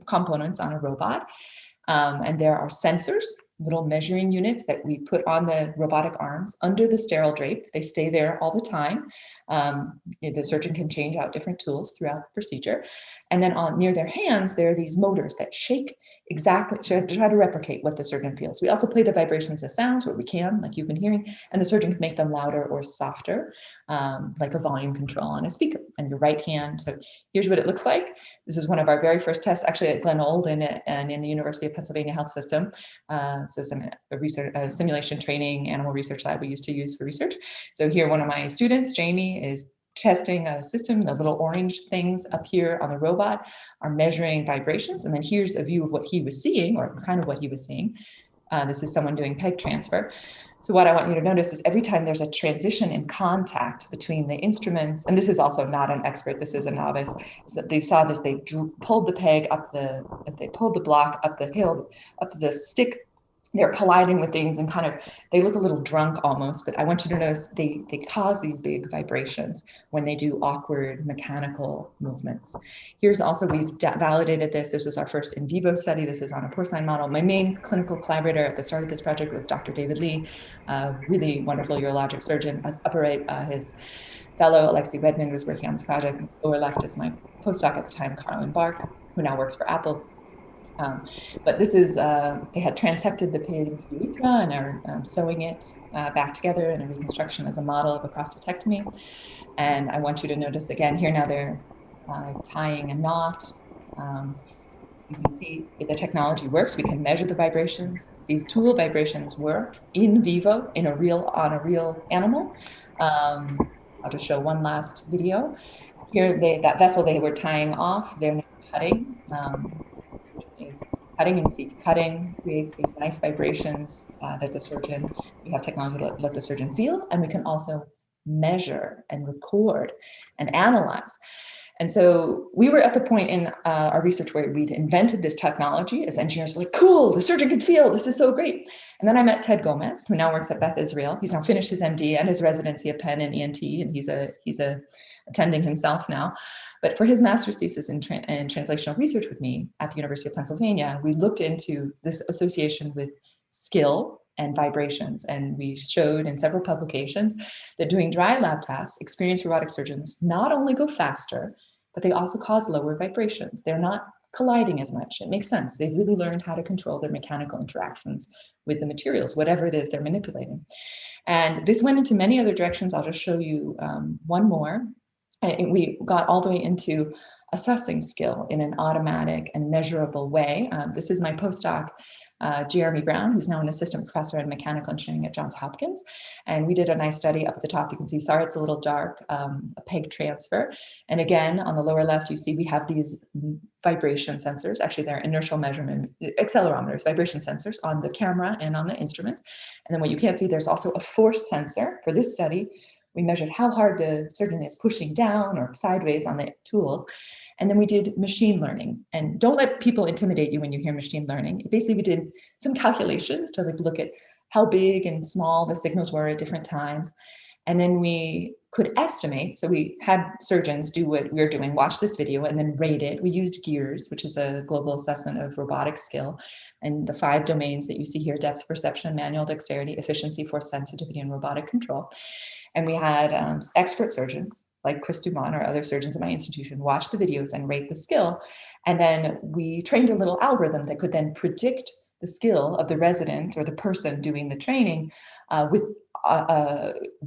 components on a robot. And there are sensors, little measuring units that we put on the robotic arms under the sterile drape. They stay there all the time. The surgeon can change out different tools throughout the procedure. And then near their hands, there are these motors that shake exactly to try to replicate what the surgeon feels. We also play the vibrations as sounds where we can, like you've been hearing, and the surgeon can make them louder or softer, like a volume control on a speaker. And your right hand, so here's what it looks like. This is one of our very first tests, actually at Glen Olden and in the University of Pennsylvania Health System. This is a simulation training animal research lab we used to use for research. So here, one of my students, Jamie, is testing a system. The little orange things up here on the robot are measuring vibrations. And then here's a view of what he was seeing, or kind of what he was seeing. This is someone doing peg transfer. So what I want you to notice is every time there's a transition in contact between the instruments, and this is also not an expert, this is a novice, so they saw this, they pulled the peg up they pulled the block up the hill, up the stick, they're colliding with things and kind of, they look a little drunk almost, but I want you to notice they cause these big vibrations when they do awkward mechanical movements. Here's also, we've validated this. This is our first in vivo study. This is on a porcine model. My main clinical collaborator at the start of this project was Dr. David Lee, really wonderful urologic surgeon. Upper right, his fellow Alexei Redmond was working on this project. Lower left is my postdoc at the time, Carolyn Bark, who now works for Apple. But this is, they had transected the pig's urethra and are sewing it back together in a reconstruction as a model of a prostatectomy. And I want you to notice again here, now they're tying a knot. You can see the technology works. We can measure the vibrations. These tool vibrations work in vivo on a real animal. I'll just show one last video. Here, that vessel they were tying off, they're now cutting. Is cutting, and see cutting creates these nice vibrations that we have technology to let the surgeon feel, and we can also measure and record and analyze. And so we were at the point in our research where we'd invented this technology as engineers, like, cool, the surgeon can feel, this is so great. And then I met Ted Gomez, who now works at Beth Israel. He's now finished his MD and his residency at Penn in ENT, and he's attending himself now. But for his master's thesis in translational research with me at the University of Pennsylvania, we looked into this association with skill and vibrations. And we showed in several publications that doing dry lab tasks, experienced robotic surgeons not only go faster, but they also cause lower vibrations. They're not colliding as much. It makes sense. They've really learned how to control their mechanical interactions with the materials, whatever it is they're manipulating. And this went into many other directions. I'll just show you one more. And we got all the way into assessing skill in an automatic and measurable way. This is my postdoc, Jeremy Brown, who's now an assistant professor in mechanical engineering at Johns Hopkins. And we did a nice study up at the top. You can see, sorry, it's a little dark, a peg transfer. And again, on the lower left, you see we have these vibration sensors. Actually, they're inertial measurement accelerometers, vibration sensors on the camera and on the instruments. And then what you can't see, there's also a force sensor. For this study, we measured how hard the surgeon is pushing down or sideways on the tools. And then we did machine learning. And don't let people intimidate you when you hear machine learning. Basically, we did some calculations to look at how big and small the signals were at different times. And then we could estimate. So we had surgeons do what we're doing, watch this video and then rate it. We used GEARS, which is a global assessment of robotic skill. And the 5 domains that you see here: depth perception, manual dexterity, efficiency, force sensitivity, and robotic control. And we had expert surgeons like Chris Dumont or other surgeons in my institution watch the videos and rate the skill. And then we trained a little algorithm that could then predict the skill of the resident or the person doing the training with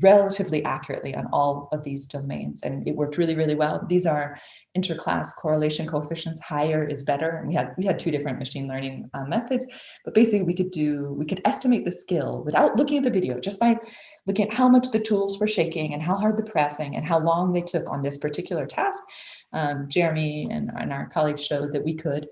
relatively accurately on all of these domains. And it worked really, really well. These are interclass correlation coefficients. Higher is better. And we had 2 different machine learning methods, but basically we could estimate the skill without looking at the video, just by looking at how much the tools were shaking and how hard the pressing and how long they took on this particular task. Jeremy and our colleagues showed that we could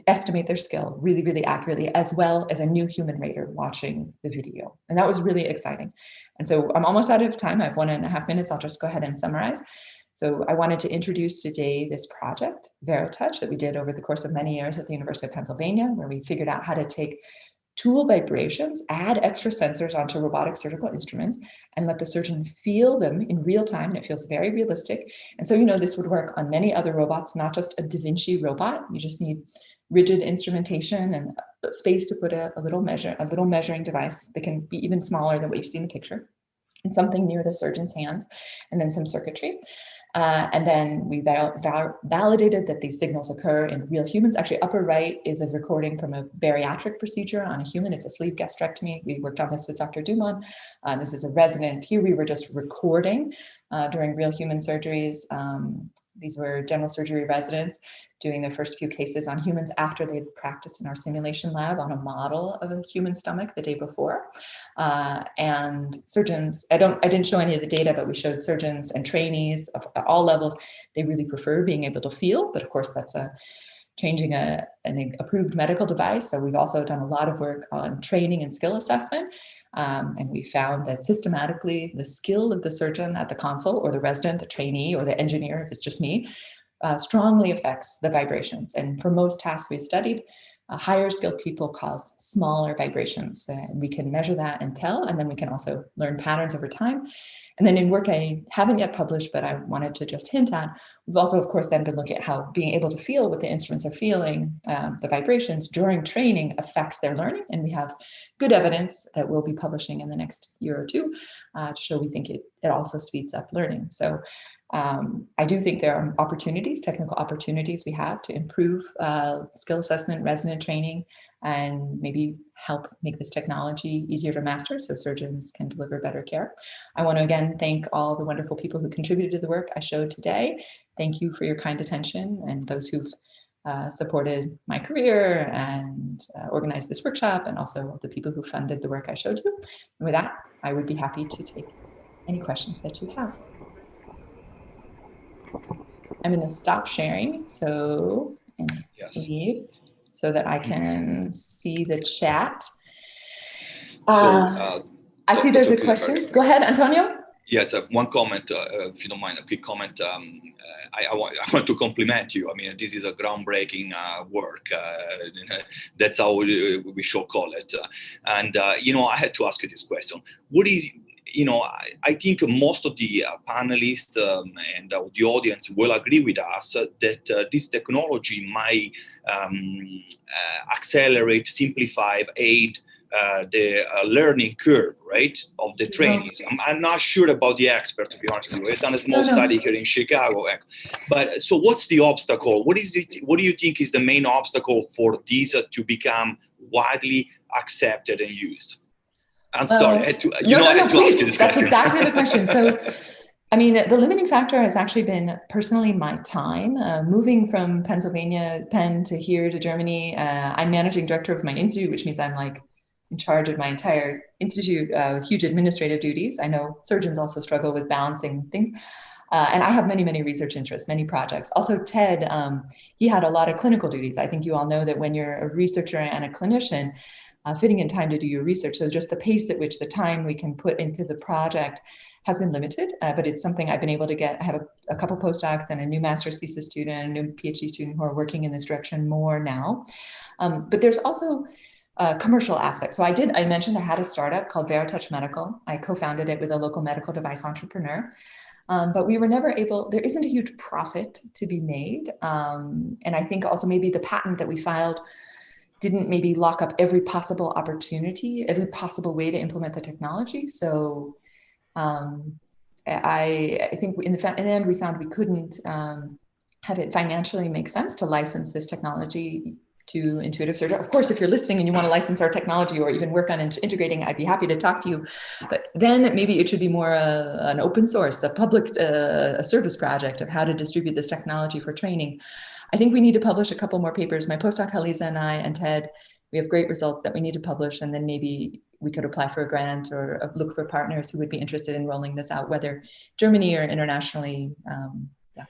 estimate their skill really, really accurately, as well as a new human rater watching the video. And that was really exciting. And so I'm almost out of time. I have 1.5 minutes. I'll just go ahead and summarize. So I wanted to introduce today this project, VeriTouch, that we did over the course of many years at the University of Pennsylvania, where we figured out how to take tool vibrations, add extra sensors onto robotic surgical instruments, and let the surgeon feel them in real time. And it feels very realistic. And so, this would work on many other robots, not just a Da Vinci robot. You just need rigid instrumentation and space to put a little measuring device that can be even smaller than what you see in the picture, and something near the surgeon's hands, and then some circuitry. And then we validated that these signals occur in real humans. Actually, upper right is a recording from a bariatric procedure on a human. It's a sleeve gastrectomy. We worked on this with Dr. Dumont. This is a resident. Here we were just recording during real human surgeries. These were general surgery residents doing their first few cases on humans after they'd practiced in our simulation lab on a model of a human stomach the day before. And surgeons, I didn't show any of the data, but we showed surgeons and trainees of all levels. They really prefer being able to feel, but of course that's changing an approved medical device. So we've also done a lot of work on training and skill assessment. And we found that systematically the skill of the surgeon at the console, or the resident, the trainee, or the engineer, if it's just me, strongly affects the vibrations. And for most tasks we studied, higher skilled people cause smaller vibrations. And we can measure that and tell, and then we can also learn patterns over time. And then in work I haven't yet published, but I wanted to just hint at, we've also, of course, then been looking at how being able to feel what the instruments are feeling, the vibrations during training affects their learning. And we have good evidence that we'll be publishing in the next year or 2 to show we think it also speeds up learning. So I do think there are opportunities, technical opportunities we have to improve skill assessment, resident training, and maybe help make this technology easier to master so surgeons can deliver better care. I want to again thank all the wonderful people who contributed to the work I showed today. Thank you for your kind attention, and those who've supported my career and organized this workshop, and also the people who funded the work I showed you. And with that, I would be happy to take any questions that you have. I'm going to stop sharing and leave so that I can see the chat. I see there's a question. Go ahead, Antonio. Yes, one comment, if you don't mind, a quick comment. I want to compliment you. I mean, this is a groundbreaking work. That's how we shall call it. And, I had to ask you this question. What is... I think most of the panelists and the audience will agree with us that this technology might accelerate, simplify, aid the learning curve, right, of the trainees. I'm not sure about the expert, to be honest with you. I've done a small study here in Chicago. But so what's the obstacle? What do you think is the main obstacle for these to become widely accepted and used? I'm sorry, I had to ask you this question. That's exactly the question. So I mean, the limiting factor has actually been personally my time. Moving from Penn to here to Germany, I'm managing director of my institute, which means I'm like in charge of my entire institute, huge administrative duties. I know surgeons also struggle with balancing things. And I have many, many research interests, many projects. Also, Ted, he had a lot of clinical duties. I think you all know that when you're a researcher and a clinician, fitting in time to do your research. So just the pace at which the time we can put into the project has been limited, but it's something I've been able to get. I have a couple postdocs and a new master's thesis student and a new PhD student who are working in this direction more now. But there's also commercial aspects. So I mentioned I had a startup called Veritouch Medical. I co-founded it with a local medical device entrepreneur. But we were never able, there isn't a huge profit to be made. And I think also maybe the patent that we filed didn't maybe lock up every possible opportunity, every possible way to implement the technology. So I think in the end, we found we couldn't have it financially make sense to license this technology to Intuitive Surgery. Of course, if you're listening and you want to license our technology or even work on integrating, I'd be happy to talk to you. But then maybe it should be more an open source, a public a service project of how to distribute this technology for training. I think we need to publish a couple more papers. My postdoc, Halisa, and I, and Ted, we have great results that we need to publish, and then maybe we could apply for a grant or look for partners who would be interested in rolling this out, whether Germany or internationally. Yeah.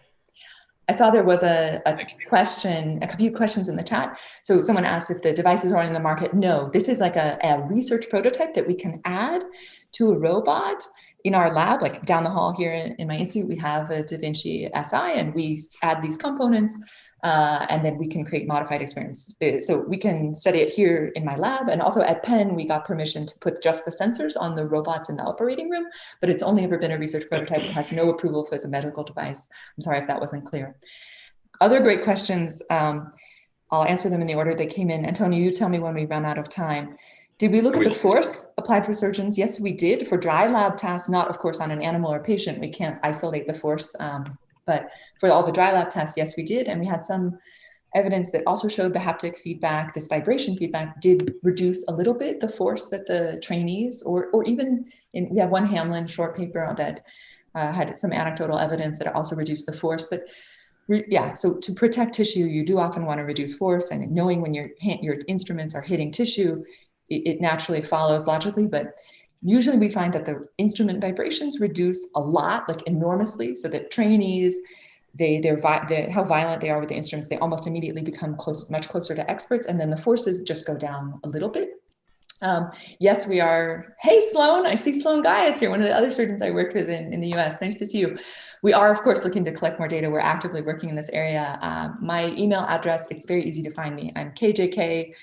I saw there was a question, a few questions in the chat. So someone asked if the devices are on the market. No, this is like a research prototype that we can add to a robot in our lab, like down the hall here in my institute, we have a Da Vinci SI, and we add these components, and then we can create modified experiments. So we can study it here in my lab, and also at Penn, we got permission to put just the sensors on the robots in the operating room, but it's only ever been a research prototype. It has no approval as a medical device. I'm sorry if that wasn't clear. Other great questions, I'll answer them in the order they came in. Antonio, you tell me when we run out of time. Did we look at the force applied for surgeons? Yes, we did. For dry lab tasks, not of course on an animal or patient, we can't isolate the force, but for all the dry lab tests, yes, we did. And we had some evidence that also showed the haptic feedback, this vibration feedback did reduce a little bit the force that the trainees, or even we have one Hamlin short paper that had some anecdotal evidence that it also reduced the force. But yeah, so to protect tissue, you do often want to reduce force, and knowing when your instruments are hitting tissue, it naturally follows logically, but usually we find that the instrument vibrations reduce a lot, like enormously, so that trainees, how violent they are with the instruments, they almost immediately become much closer to experts, and then the forces just go down a little bit. Yes, we are. Hey, Sloan, I see Sloan Gaius here, one of the other surgeons I worked with in the US. Nice to see you. We are, of course, looking to collect more data. We're actively working in this area. My email address, it's very easy to find me. I'm kjk@is.mpg.de.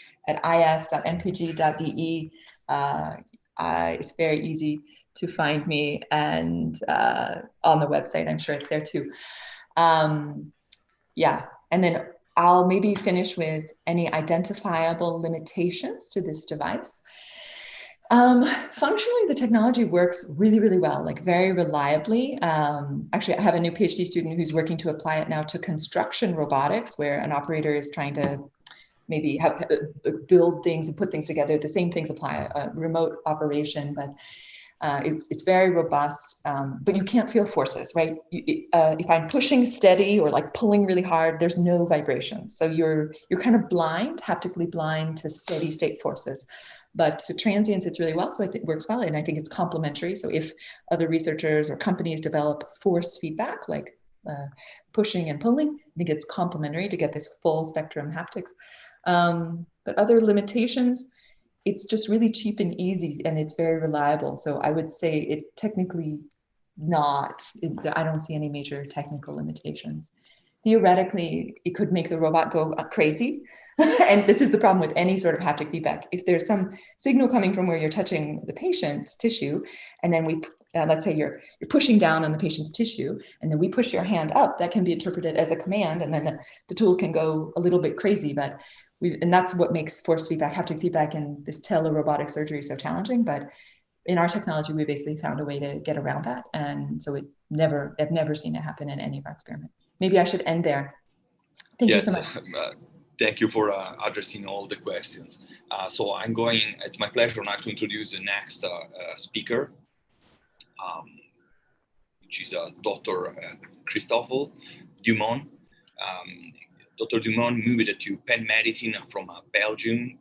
It's very easy to find me, and on the website, I'm sure it's there too. Yeah, and then I'll maybe finish with any identifiable limitations to this device. Functionally, the technology works really, really well, like very reliably. Actually, I have a new PhD student who's working to apply it now to construction robotics, where an operator is trying to maybe build things and put things together. The same things apply, remote operation, but it's very robust, but you can't feel forces, right? If I'm pushing steady or like pulling really hard, there's no vibration. So you're kind of blind, haptically blind to steady state forces. But to transients, it's really well. So I think it works well, and I think it's complementary. So if other researchers or companies develop force feedback, like pushing and pulling, I think it's complementary to get this full spectrum haptics. But other limitations, it's just really cheap and easy, and it's very reliable. So I would say it technically I don't see any major technical limitations. Theoretically, it could make the robot go crazy. And this is the problem with any sort of haptic feedback. If there's some signal coming from where you're touching the patient's tissue, and then let's say you're pushing down on the patient's tissue, and then we push your hand up, that can be interpreted as a command, and then the tool can go a little bit crazy. But and that's what makes force feedback, haptic feedback in this telerobotic surgery so challenging. But in our technology, we basically found a way to get around that. And so I've never seen it happen in any of our experiments. Maybe I should end there. Thank you so much. Thank you for addressing all the questions. So it's my pleasure now to introduce the next speaker, which is Dr. Christophe Dumont. Dr. Dumont moved to Penn Medicine from Belgium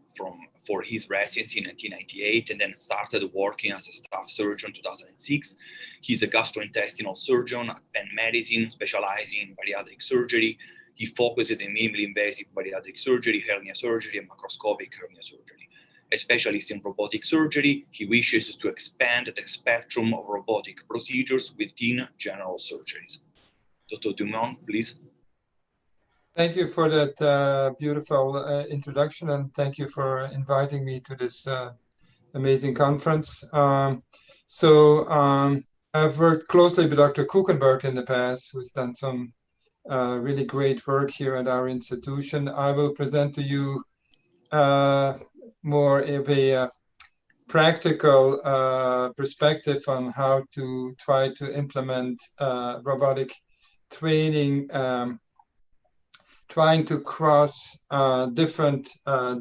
for his residency in 1998, and then started working as a staff surgeon in 2006. He's a gastrointestinal surgeon at Penn Medicine, specializing in bariatric surgery. He focuses in minimally invasive bariatric surgery, hernia surgery, and macroscopic hernia surgery. A specialist in robotic surgery, he wishes to expand the spectrum of robotic procedures within general surgeries. Dr. Dumont, please. Thank you for that beautiful introduction, and thank you for inviting me to this amazing conference. I've worked closely with Dr. Kuchenberg in the past, who's done some really great work here at our institution. I will present to you more of a practical perspective on how to try to implement robotic training, trying to cross different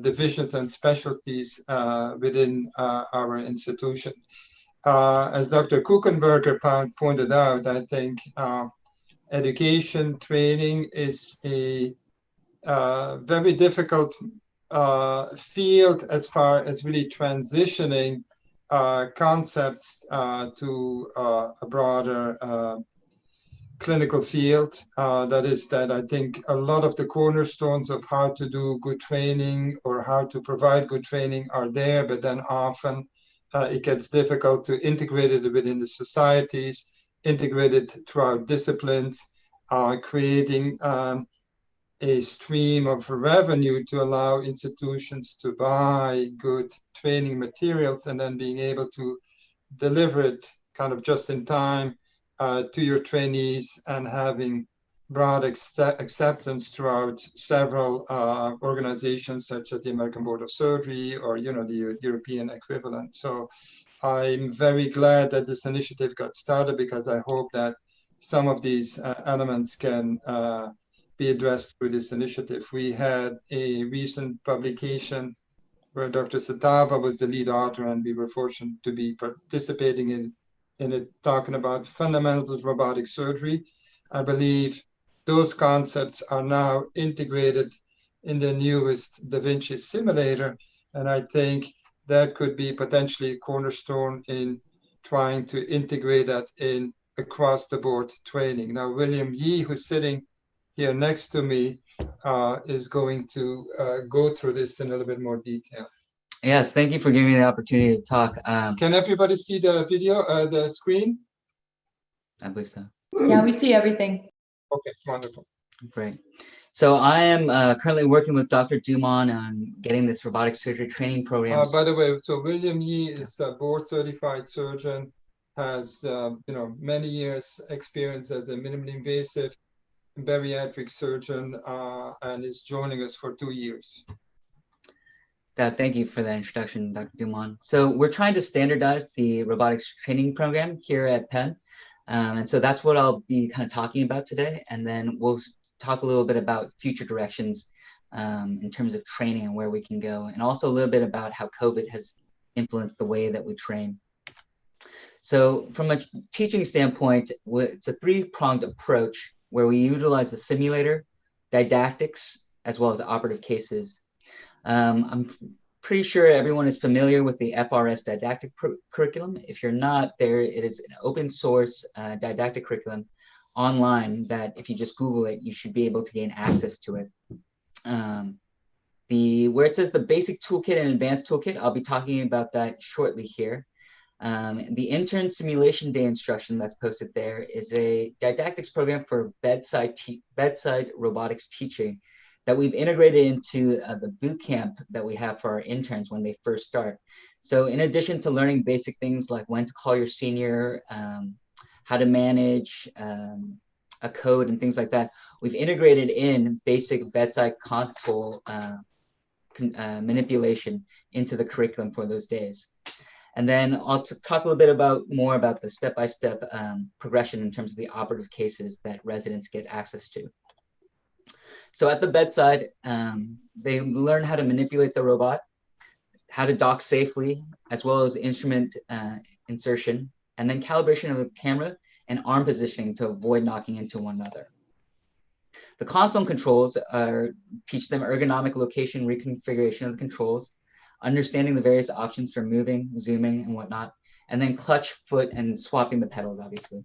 divisions and specialties within our institution. As Dr. Kuchenberger pointed out, I think education training is a very difficult field as far as really transitioning concepts to a broader clinical field. That I think a lot of the cornerstones of how to do good training or how to provide good training are there, but then often it gets difficult to integrate it within the societies, integrate it throughout disciplines, creating a stream of revenue to allow institutions to buy good training materials and then being able to deliver it kind of just in time to your trainees and having broad acceptance throughout several organizations such as the American Board of Surgery or the European equivalent. So I'm very glad that this initiative got started, because I hope that some of these elements can be addressed through this initiative. We had a recent publication where Dr. Satava was the lead author, and we were fortunate to be participating in it, talking about fundamentals of robotic surgery. I believe those concepts are now integrated in the newest Da Vinci simulator, and I think that could be potentially a cornerstone in trying to integrate that in across the board training. Now, William Yee, who's sitting here next to me, is going to go through this in a little bit more detail. Yes, thank you for giving me the opportunity to talk. Can everybody see the video, the screen? I believe so. Yeah, we see everything. Okay, wonderful. Great. So I am currently working with Dr. Dumont on getting this robotic surgery training program. By the way, so William Yee is a board certified surgeon, has many years experience as a minimally invasive bariatric surgeon, and is joining us for 2 years. Thank you for that introduction, Dr. Dumont. So we're trying to standardize the robotics training program here at Penn. And so that's what I'll be kind of talking about today. And then we'll talk a little bit about future directions in terms of training and where we can go. And also a little bit about how COVID has influenced the way that we train. So from a teaching standpoint, it's a three-pronged approach where we utilize the simulator, didactics, as well as operative cases. I'm pretty sure everyone is familiar with the FRS didactic curriculum. If you're not, it is an open source didactic curriculum online that if you just Google it, you should be able to gain access to it. Where it says the basic toolkit and advanced toolkit, I'll be talking about that shortly here. The intern simulation day instruction that's posted there is a didactics program for bedside robotics teaching that we've integrated into the boot camp that we have for our interns when they first start. So in addition to learning basic things like when to call your senior, how to manage a code and things like that, we've integrated in basic bedside console manipulation into the curriculum for those days. And then I'll talk a little bit more about the step-by-step progression in terms of the operative cases that residents get access to. So at the bedside, they learn how to manipulate the robot, how to dock safely, as well as instrument insertion, and then calibration of the camera and arm positioning to avoid knocking into one another. The console controls teach them ergonomic location reconfiguration of the controls, understanding the various options for moving, zooming, and whatnot, and then clutch, foot, and swapping the pedals, obviously.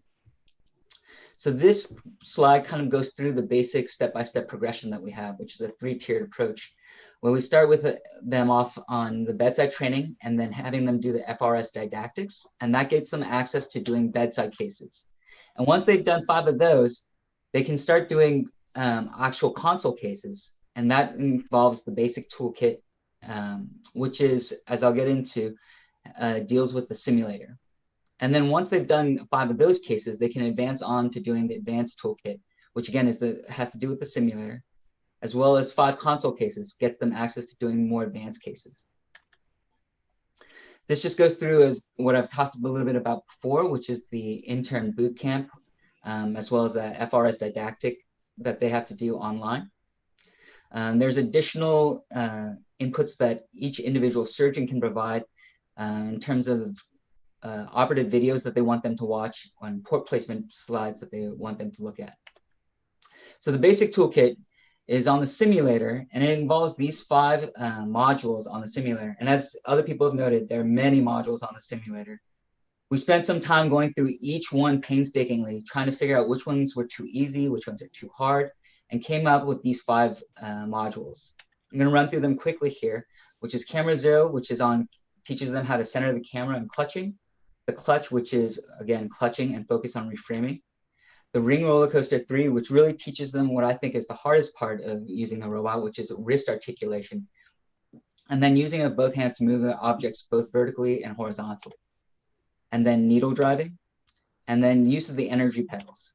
So this slide kind of goes through the basic step-by-step progression that we have, which is a 3-tiered approach, where we start with them off on the bedside training and then having them do the FRS didactics, and that gets them access to doing bedside cases. And once they've done 5 of those, they can start doing actual console cases, and that involves the basic toolkit, which is, as I'll get into, deals with the simulator. And then once they've done 5 of those cases, they can advance on to doing the advanced toolkit, which again has to do with the simulator, as well as 5 console cases, gets them access to doing more advanced cases. This just goes through as what I've talked a little bit about before, which is the intern boot camp, as well as the FRS didactic that they have to do online. There's additional inputs that each individual surgeon can provide in terms of operative videos that they want them to watch, on port placement slides that they want them to look at. So the basic toolkit is on the simulator, and it involves these 5 modules on the simulator. And as other people have noted, there are many modules on the simulator. We spent some time going through each one painstakingly, trying to figure out which ones were too easy, which ones are too hard, and came up with these 5 modules. I'm going to run through them quickly here, which is Camera 0, which is teaches them how to center the camera and clutching. The Clutch, which is, again, clutching and focus on reframing. The Ring Roller Coaster 3, which really teaches them what I think is the hardest part of using a robot, which is wrist articulation. And then using of both hands to move the objects both vertically and horizontally. And then needle driving, and then use of the energy pedals.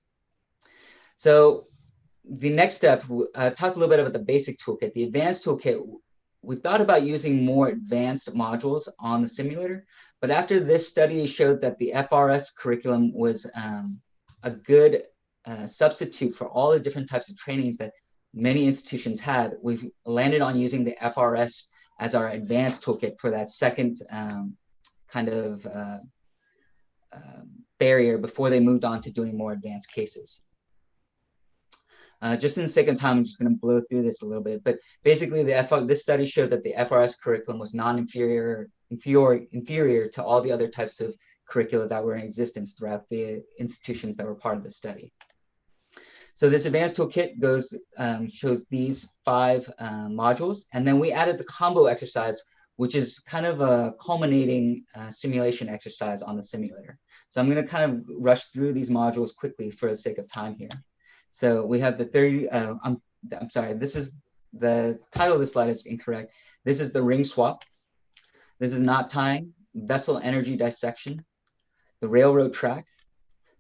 So the next step, I've talked a little bit about the basic toolkit. The advanced toolkit, we thought about using more advanced modules on the simulator, but after this study showed that the FRS curriculum was a good substitute for all the different types of trainings that many institutions had, we've landed on using the FRS as our advanced toolkit for that second kind of barrier before they moved on to doing more advanced cases. Just in the sake of time, I'm just going to blow through this a little bit, but basically this study showed that the FRS curriculum was inferior to all the other types of curricula that were in existence throughout the institutions that were part of the study. So this advanced toolkit shows these 5 modules, and then we added the combo exercise, which is kind of a culminating simulation exercise on the simulator. So I'm going to kind of rush through these modules quickly for the sake of time here. So we have the 30, I'm sorry, this is the title of the slide is incorrect. This is the ring swap. This is knot tying, vessel energy dissection, the railroad track,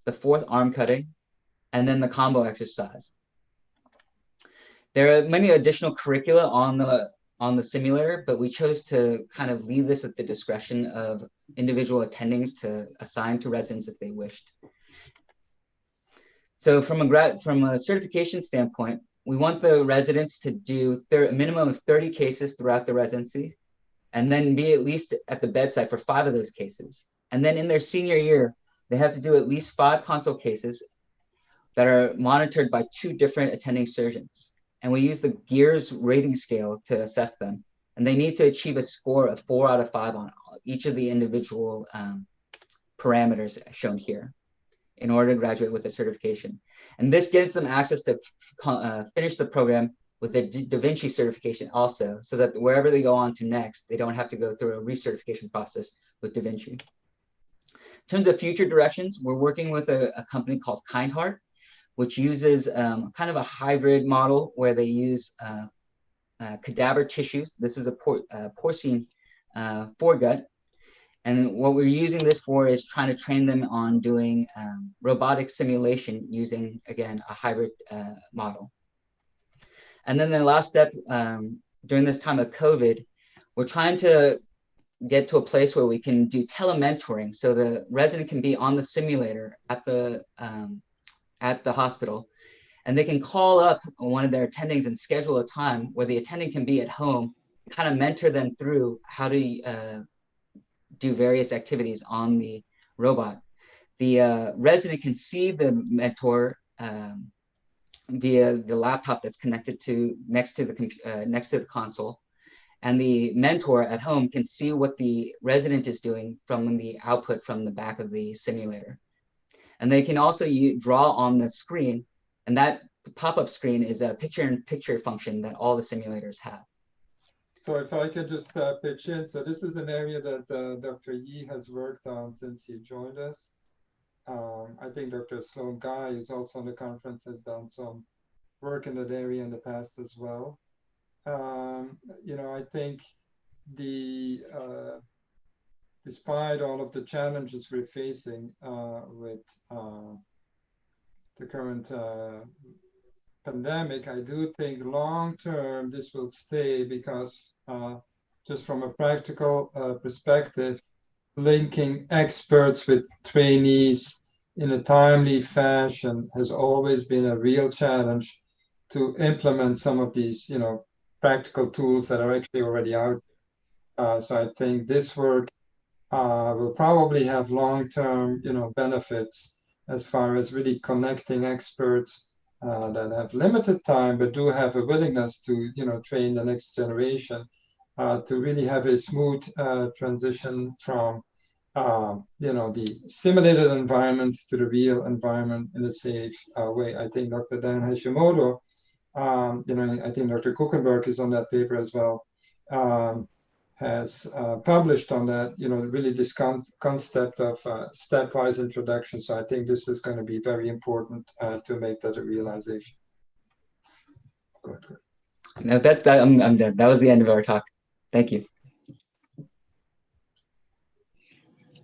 the 4th arm cutting, and then the combo exercise. There are many additional curricula on the simulator, but we chose to kind of leave this at the discretion of individual attendings to assign to residents if they wished. So from a certification standpoint, we want the residents to do a minimum of 30 cases throughout the residency, and then be at least at the bedside for 5 of those cases. And then in their senior year, they have to do at least 5 console cases that are monitored by 2 different attending surgeons. And we use the GEARS rating scale to assess them. And they need to achieve a score of 4 out of 5 on each of the individual parameters shown here in order to graduate with a certification. And this gives them access to finish the program with a Da Vinci certification also, so that wherever they go on to next, they don't have to go through a recertification process with Da Vinci. In terms of future directions, we're working with a company called Kindheart, which uses kind of a hybrid model where they use cadaver tissues. This is a porcine foregut. And what we're using this for is trying to train them on doing robotic simulation using, again, a hybrid model. And then the last step, during this time of COVID, we're trying to get to a place where we can do telementoring, so the resident can be on the simulator at the hospital, and they can call up one of their attendings and schedule a time where the attending can be at home, kind of mentor them through how to do various activities on the robot. the resident can see the mentor via the laptop that's connected to next to the console, and the mentor at home can see what the resident is doing from the output from the back of the simulator. And they can also draw on the screen, and that pop-up screen is a picture-in-picture function that all the simulators have. So if I could just pitch in, so this is an area that Dr. Yi has worked on since he joined us. I think Dr. Sloan Guy, who's also on the conference, has done some work in that area in the past as well. You know, I think despite all of the challenges we're facing with the current pandemic, I do think long-term this will stay, because just from a practical perspective, linking experts with trainees in a timely fashion has always been a real challenge to implement some of these, you know, practical tools that are actually already out there. So I think this work will probably have long-term, you know, benefits as far as really connecting experts that have limited time but do have a willingness to, you know, train the next generation to really have a smooth transition from, you know, the simulated environment to the real environment in a safe way. I think Dr. Dan Hashimoto, you know, I think Dr. Kuchenberg is on that paper as well, has published on that, you know, really this concept of stepwise introduction. So I think this is going to be very important to make that a realization. Go ahead. No, I'm done. That was the end of our talk. Thank you.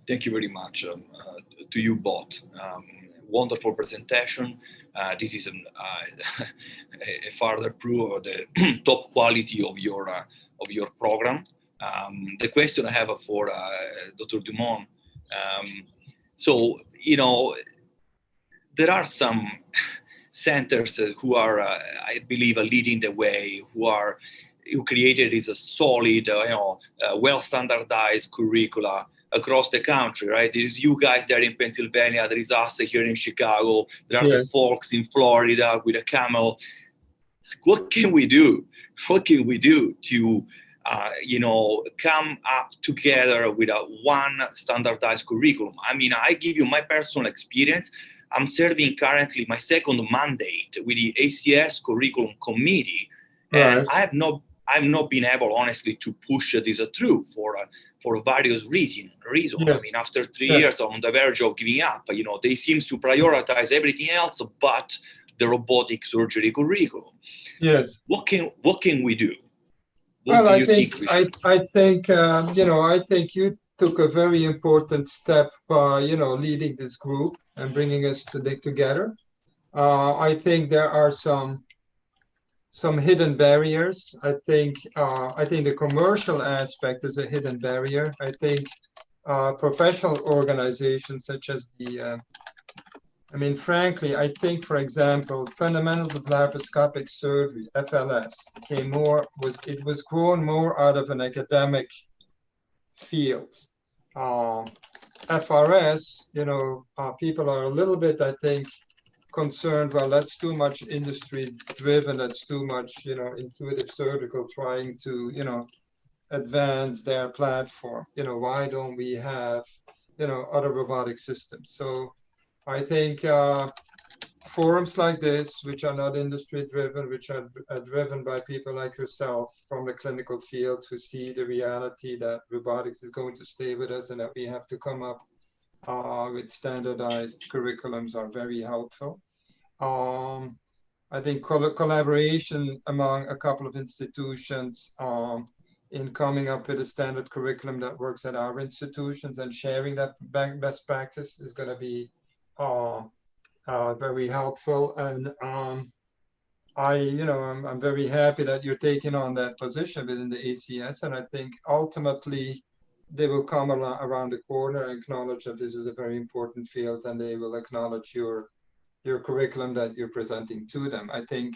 Thank you very much to you both. Wonderful presentation. This is a further proof of the top quality of your program. The question I have for Dr. Dumont. So, you know, there are some centers who are, I believe, leading the way, who created this solid, you know, well standardized curricula across the country, right? There's you guys there in Pennsylvania, there is us here in Chicago, there are the folks in Florida with a camel. What can we do? What can we do to, you know, come up together with one standardized curriculum? I mean, I give you my personal experience. I'm serving currently my second mandate with the ACS curriculum committee, and I've not been able, honestly, to push this through for various reasons. I mean, after 3 years, I'm on the verge of giving up. You know, they seem to prioritize everything else but the robotic surgery curriculum. Yes. What can we do? Well, I think you know, I think you took a very important step by, you know, leading this group and bringing us together. I think there are some hidden barriers. I think the commercial aspect is a hidden barrier. I think professional organizations such as I mean, frankly, I think, for example, fundamentals of laparoscopic surgery, FLS, was grown more out of an academic field. FRS, you know, people are a little bit, I think, concerned, well, that's too much industry driven, that's too much, you know, intuitive surgical trying to, you know, advance their platform. You know, why don't we have, you know, other robotic systems? So I think forums like this, which are not industry driven, which are driven by people like yourself from the clinical field who see the reality that robotics is going to stay with us and that we have to come up with standardized curriculums, are very helpful. I think collaboration among a couple of institutions in coming up with a standard curriculum that works at our institutions and sharing that best practice is going to be very helpful. And I'm very happy that you're taking on that position within the ACS. And I think ultimately they will come around the corner and acknowledge that this is a very important field, and they will acknowledge your curriculum that you're presenting to them. I think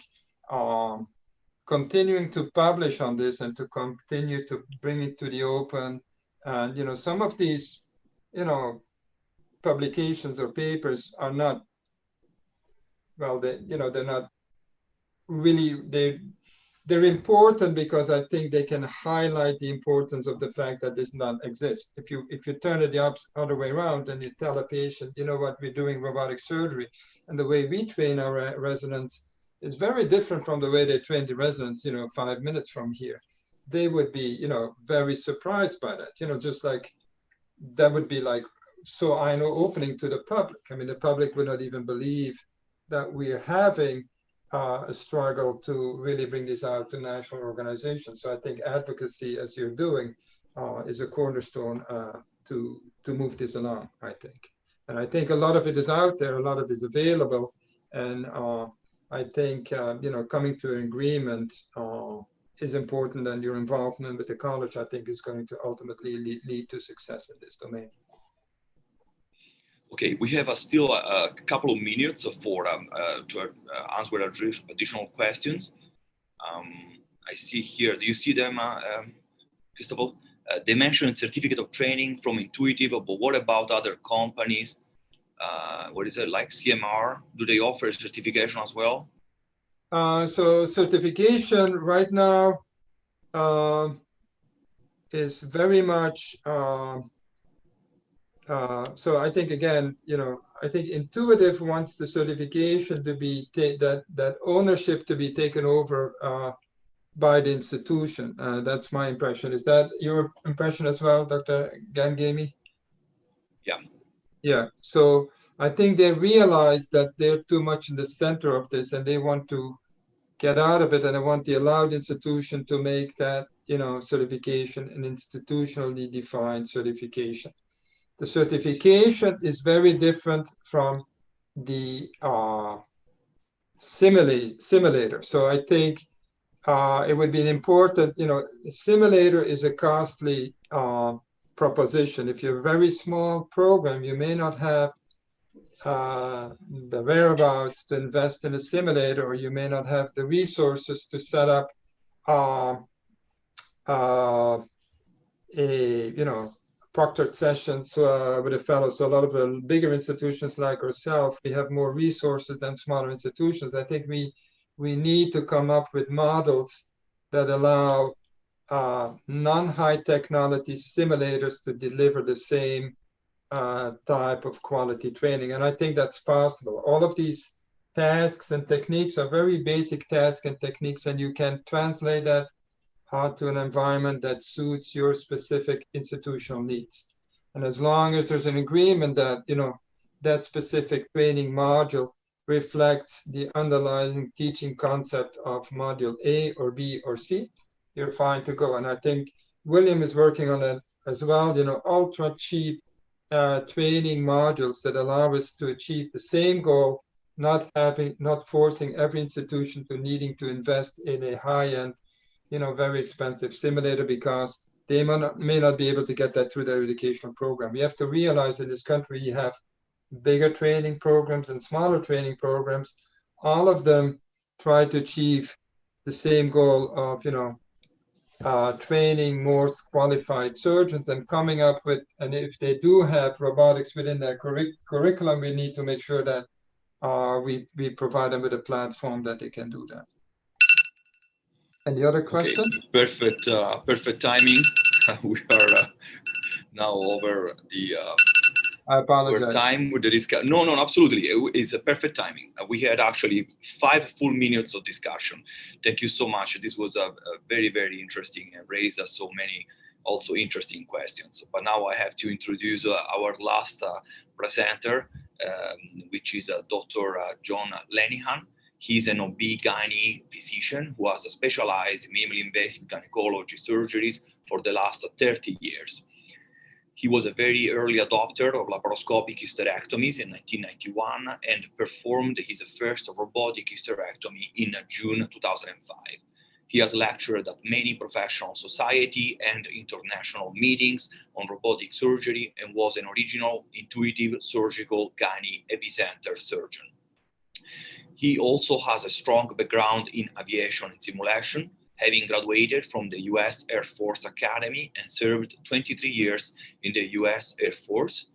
continuing to publish on this and to continue to bring it to the open, and, you know, some of these, you know, publications or papers are not, well, they're not really, they're important because I think they can highlight the importance of the fact that this not exist. If you turn it the other way around and you tell a patient, you know what, we're doing robotic surgery, and the way we train our residents is very different from the way they train the residents, 5 minutes from here. They would be, very surprised by that, just like that would be like so eye-opening to the public. I mean, the public would not even believe that we're having a struggle to really bring this out to national organizations. So I think advocacy, as you're doing, is a cornerstone to move this along, I think. And I think a lot of it is out there, a lot of it is available. And I think, coming to an agreement is important, and your involvement with the college, I think, is going to ultimately lead to success in this domain. Okay, we have still a couple of minutes for to answer additional questions. I see here, do you see them, Cristobal? They mentioned certificate of training from Intuitive, but what about other companies? What is it, like CMR? Do they offer a certification as well? So certification right now is very much, so I think, again, I think Intuitive wants the certification to be, that ownership to be taken over by the institution. That's my impression. Is that your impression as well, Dr. Gangemi? Yeah. Yeah, so I think they realize that they're too much in the center of this, and they want to get out of it, and they want the allowed institution to make that, certification an institutionally defined certification. The certification is very different from the simulator. So I think it would be an important, a simulator is a costly proposition. If you're a very small program, you may not have the whereabouts to invest in a simulator, or you may not have the resources to set up proctored sessions with a fellow. So a lot of the bigger institutions like ourselves, we have more resources than smaller institutions. I think we need to come up with models that allow non-high technology simulators to deliver the same type of quality training. And I think that's possible. All of these tasks and techniques are very basic tasks and techniques, and you can translate that to an environment that suits your specific institutional needs. And as long as there's an agreement that, that specific training module reflects the underlying teaching concept of module A or B or C, you're fine to go. And I think William is working on that as well, ultra cheap training modules that allow us to achieve the same goal, not forcing every institution to needing to invest in a high-end, very expensive simulator, because they may not be able to get that through their educational program. You have to realize in this country, you have bigger training programs and smaller training programs. All of them try to achieve the same goal of, training more qualified surgeons and coming up with, and if they do have robotics within their curriculum, we need to make sure that we provide them with a platform that they can do that. Any other question? Okay. Perfect timing. We are now over the I apologize. Time with the discussion. No, absolutely. It's a perfect timing. We had actually 5 full minutes of discussion. Thank you so much. This was a very, very interesting and raised so many also interesting questions. But now I have to introduce our last presenter, which is Dr. John Lenihan. He's an OB/GYN physician who has specialized in minimally invasive gynecology surgeries for the last 30 years. He was a very early adopter of laparoscopic hysterectomies in 1991 and performed his first robotic hysterectomy in June 2005. He has lectured at many professional society and international meetings on robotic surgery and was an original intuitive surgical gynae epicenter surgeon. He also has a strong background in aviation and simulation, having graduated from the US Air Force Academy and served 23 years in the US Air Force.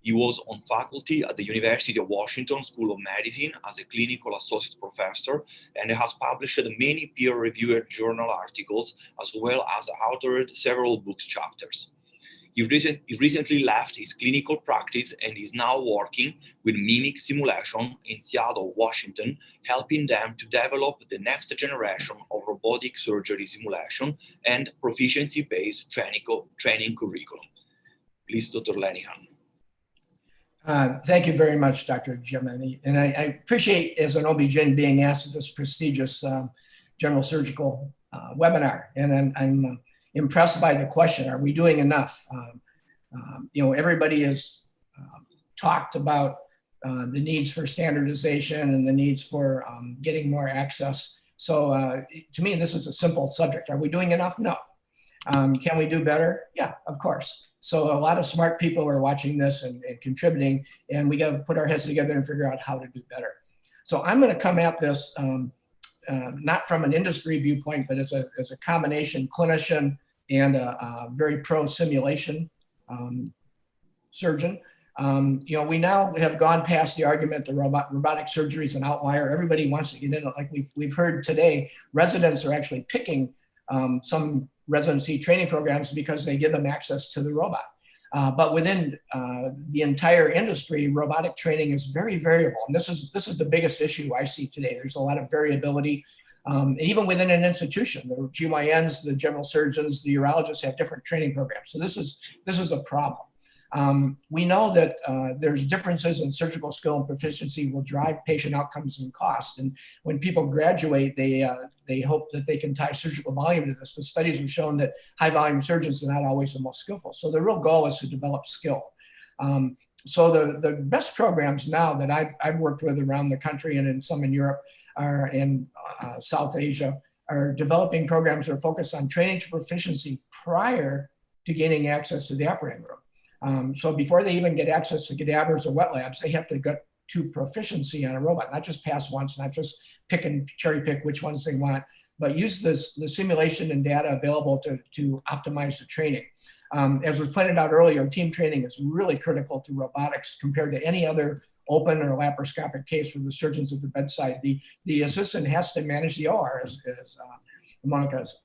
He was on faculty at the University of Washington School of Medicine as a clinical associate professor, and has published many peer-reviewed journal articles, as well as authored several books chapters. He recently left his clinical practice and is now working with Mimic Simulation in Seattle, Washington, helping them to develop the next generation of robotic surgery simulation and proficiency-based training curriculum. Please, Dr. Lenihan. Thank you very much, Dr. Gemini. And I appreciate, as an OB-GYN, being asked at this prestigious general surgical webinar. And I'm impressed by the question, are we doing enough? You know, everybody has talked about the needs for standardization and the needs for getting more access. So to me, this is a simple subject. Are we doing enough? No. Can we do better? Yeah, of course. So a lot of smart people are watching this and contributing, and we got to put our heads together and figure out how to do better. So I'm going to come at this not from an industry viewpoint, but as a combination clinician and a very pro simulation surgeon. You know, we now have gone past the argument that robotic surgery is an outlier. Everybody wants to get in it. Like we've heard today, residents are actually picking some residency training programs because they give them access to the robot. But within the entire industry, robotic training is very variable. And this is the biggest issue I see today. There's a lot of variability. Even within an institution, the GYNs, the general surgeons, the urologists have different training programs. So this is a problem. We know that there's differences in surgical skill and proficiency will drive patient outcomes and cost. And when people graduate, they hope that they can tie surgical volume to this. But studies have shown that high volume surgeons are not always the most skillful. So the real goal is to develop skill. So the best programs now that I've worked with around the country and in some in Europe are in South Asia are developing programs that are focused on training to proficiency prior to gaining access to the operating room. So before they even get access to cadavers or wet labs, they have to get to proficiency on a robot, not just pass once, not just pick and cherry pick which ones they want, but use the simulation and data available to optimize the training. As was pointed out earlier, team training is really critical to robotics compared to any other open or laparoscopic case where the surgeon's at the bedside. The assistant has to manage the OR, as Monica's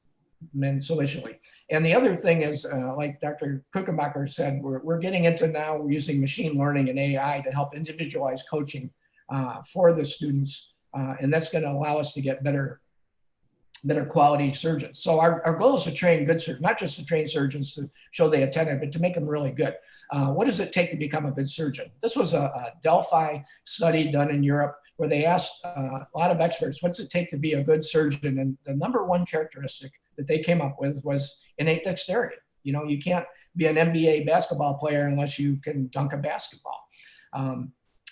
men sufficiently. And the other thing is, like Dr. Kuchenbacher said, we're getting into now, we're using machine learning and AI to help individualize coaching for the students. And that's going to allow us to get better quality surgeons. So our goal is to train good surgeons, not just to train surgeons to show they attended, but to make them really good. What does it take to become a good surgeon? This was a Delphi study done in Europe where they asked a lot of experts, what's it take to be a good surgeon? And the number one characteristic that they came up with was innate dexterity. You know, you can't be an NBA basketball player unless you can dunk a basketball.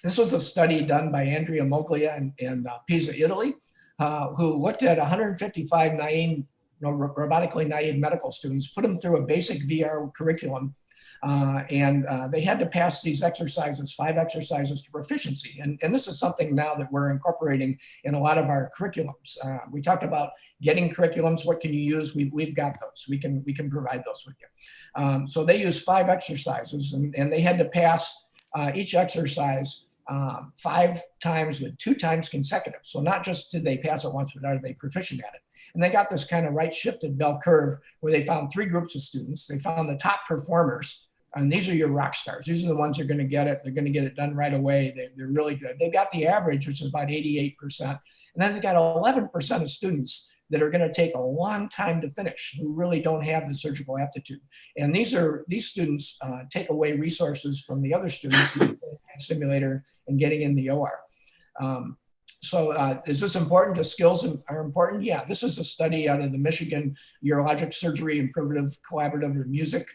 This was a study done by Andrea Moglia in Pisa, Italy, who looked at 155 naive, robotically naive medical students, put them through a basic VR curriculum, and they had to pass these exercises, 5 exercises to proficiency. And this is something now that we're incorporating in a lot of our curriculums. We talked about getting curriculums. What can you use? We've got those. We can provide those with you. So they used 5 exercises, and they had to pass each exercise 5 times with 2 times consecutive. So not just did they pass it once, but are they proficient at it? And they got this kind of right shifted bell curve where they found 3 groups of students. They found the top performers, and these are your rock stars. These are the ones who are going to get it. They're going to get it done right away. They're really good. They've got the average, which is about 88%. And then they've got 11% of students that are going to take a long time to finish, who really don't have the surgical aptitude. And these students take away resources from the other students in the simulator and getting in the OR. So is this important? The skills are important? Yeah, this is a study out of the Michigan Urologic Surgery Improvement Collaborative, or MUSIC,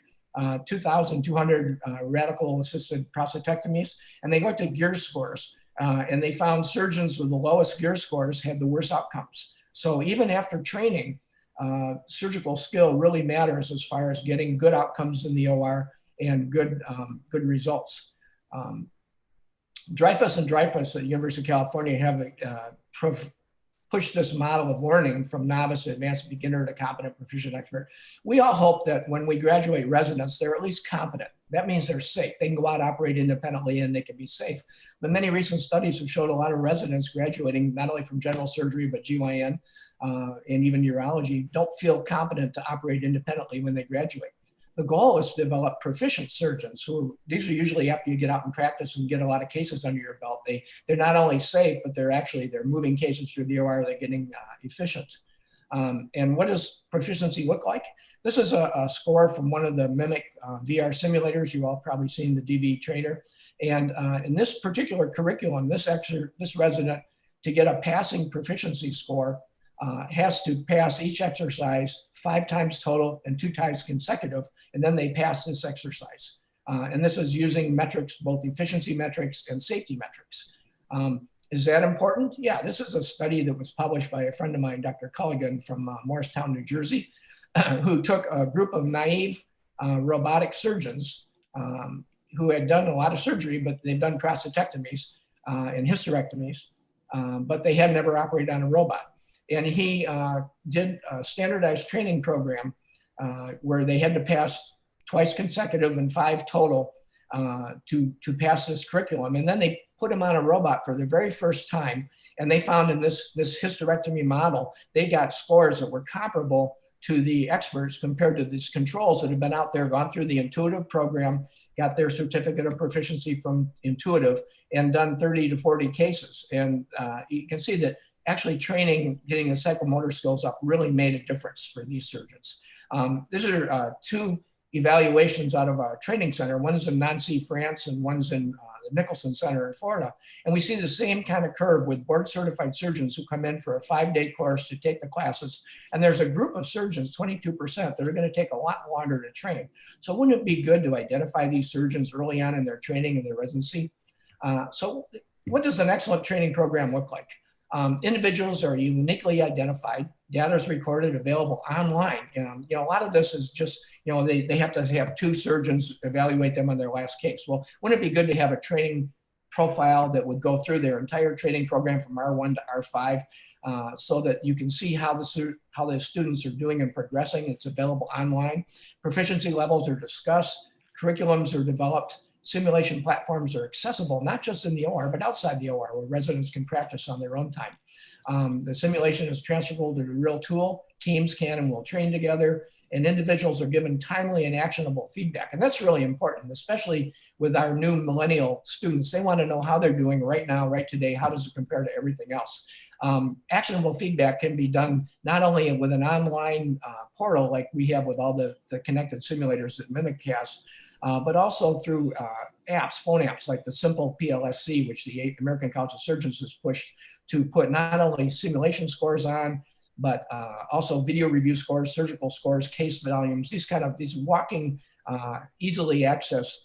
2,200 radical assisted prostatectomies. And they looked at gear scores, and they found surgeons with the lowest gear scores had the worst outcomes. So even after training, surgical skill really matters as far as getting good outcomes in the OR and good results. Dreyfus and Dreyfus at the University of California have push this model of learning from novice to advanced beginner to competent proficient expert. We all hope that when we graduate residents, they're at least competent. That means they're safe. They can go out, operate independently, and they can be safe. But many recent studies have showed a lot of residents graduating not only from general surgery, but GYN and even urology don't feel competent to operate independently when they graduate. The goal is to develop proficient surgeons these are usually after you get out and practice and get a lot of cases under your belt. They're not only safe, but they're moving cases through the OR, they're getting efficient. And what does proficiency look like? This is a score from one of the Mimic VR simulators. You've all probably seen the DV trainer. And in this particular curriculum, this resident, to get a passing proficiency score, has to pass each exercise 5 times total and 2 times consecutive, and then they pass this exercise. And this is using metrics, both efficiency metrics and safety metrics. Is that important? Yeah, this is a study that was published by a friend of mine, Dr. Culligan from Morristown, New Jersey, who took a group of naive robotic surgeons who had done a lot of surgery, but they've done prostatectomies and hysterectomies, but they had never operated on a robot. And he did a standardized training program where they had to pass twice consecutive and 5 total to pass this curriculum. And then they put him on a robot for the very first time. And they found in this hysterectomy model, they got scores that were comparable to the experts compared to these controls that have been out there, gone through the Intuitive program, got their certificate of proficiency from Intuitive, and done 30 to 40 cases. And you can see that actually training, getting the psychomotor skills up really made a difference for these surgeons. These are 2 evaluations out of our training center. One's in Nancy, France, and one's in the Nicholson Center in Florida. And we see the same kind of curve with board certified surgeons who come in for a 5-day course to take the classes. And there's a group of surgeons, 22%, that are going to take a lot longer to train. So wouldn't it be good to identify these surgeons early on in their training and their residency? So what does an excellent training program look like? Individuals are uniquely identified, data is recorded, available online. A lot of this is just, they have to have 2 surgeons evaluate them on their last case. Well, wouldn't it be good to have a training profile that would go through their entire training program from R1 to R5 so that you can see how the students are doing and progressing? It's available online. Proficiency levels are discussed, curriculums are developed, simulation platforms are accessible, not just in the OR, but outside the OR, where residents can practice on their own time. The simulation is transferable to the real tool. Teams can and will train together, and individuals are given timely and actionable feedback. And that's really important, especially with our new millennial students. They want to know how they're doing right now, right today. How does it compare to everything else? Actionable feedback can be done not only with an online portal like we have with all the connected simulators that Mimic has, but also through apps, phone apps like the Simple PLSC, which the American College of Surgeons has pushed to put not only simulation scores on, but also video review scores, surgical scores, case volumes. These walking, easily accessed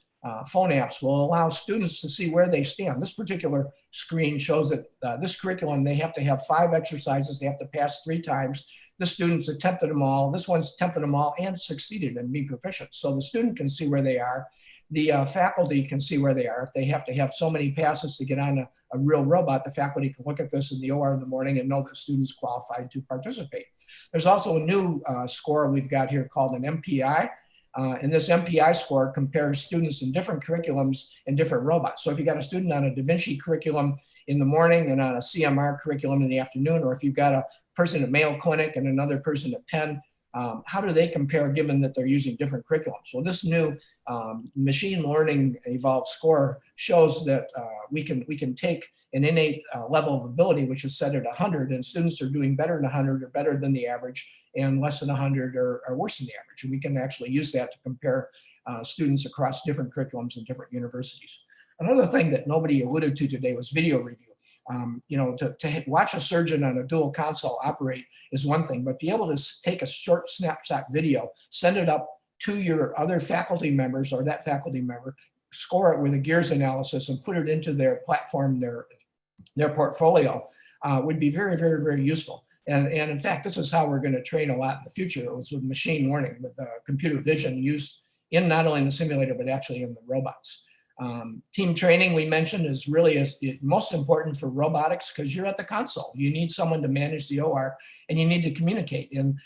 phone apps will allow students to see where they stand. This particular screen shows that this curriculum, they have to have 5 exercises, they have to pass 3 times. The students attempted them all. This one's attempted them all and succeeded and be proficient. So the student can see where they are. The faculty can see where they are. If they have to have so many passes to get on a real robot, the faculty can look at this in the OR in the morning and know that students qualified to participate. There's also a new score we've got here called an MPI. And this MPI score compares students in different curriculums and different robots. So if you got a student on a Da Vinci curriculum in the morning and on a CMR curriculum in the afternoon, or if you've got a person at Mayo Clinic and another person at Penn, how do they compare given that they're using different curriculums? Well, this new machine learning evolved score shows that we can take an innate level of ability, which is set at 100, and students are doing better than 100 or better than the average, and less than 100 or worse than the average. And we can actually use that to compare students across different curriculums and different universities. Another thing that nobody alluded to today was video review. To watch a surgeon on a dual console operate is one thing, but be able to take a short snapshot video, send it up to your other faculty members or that faculty member, score it with a gears analysis and put it into their platform, their portfolio would be very, very, very useful. And in fact, this is how we're going to train a lot in the future. It's with machine learning, with computer vision used in not only in the simulator, but actually in the robots. Team training, we mentioned, is really most important for robotics because you're at the console. You need someone to manage the OR and you need to communicate. And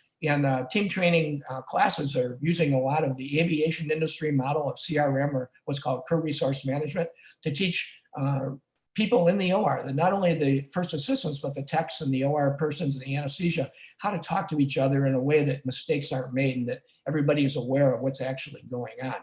team training classes are using a lot of the aviation industry model of CRM, or what's called crew resource management, to teach people in the OR, that not only the first assistants, but the techs and the OR persons and the anesthesia, how to talk to each other in a way that mistakes aren't made and that everybody is aware of what's actually going on.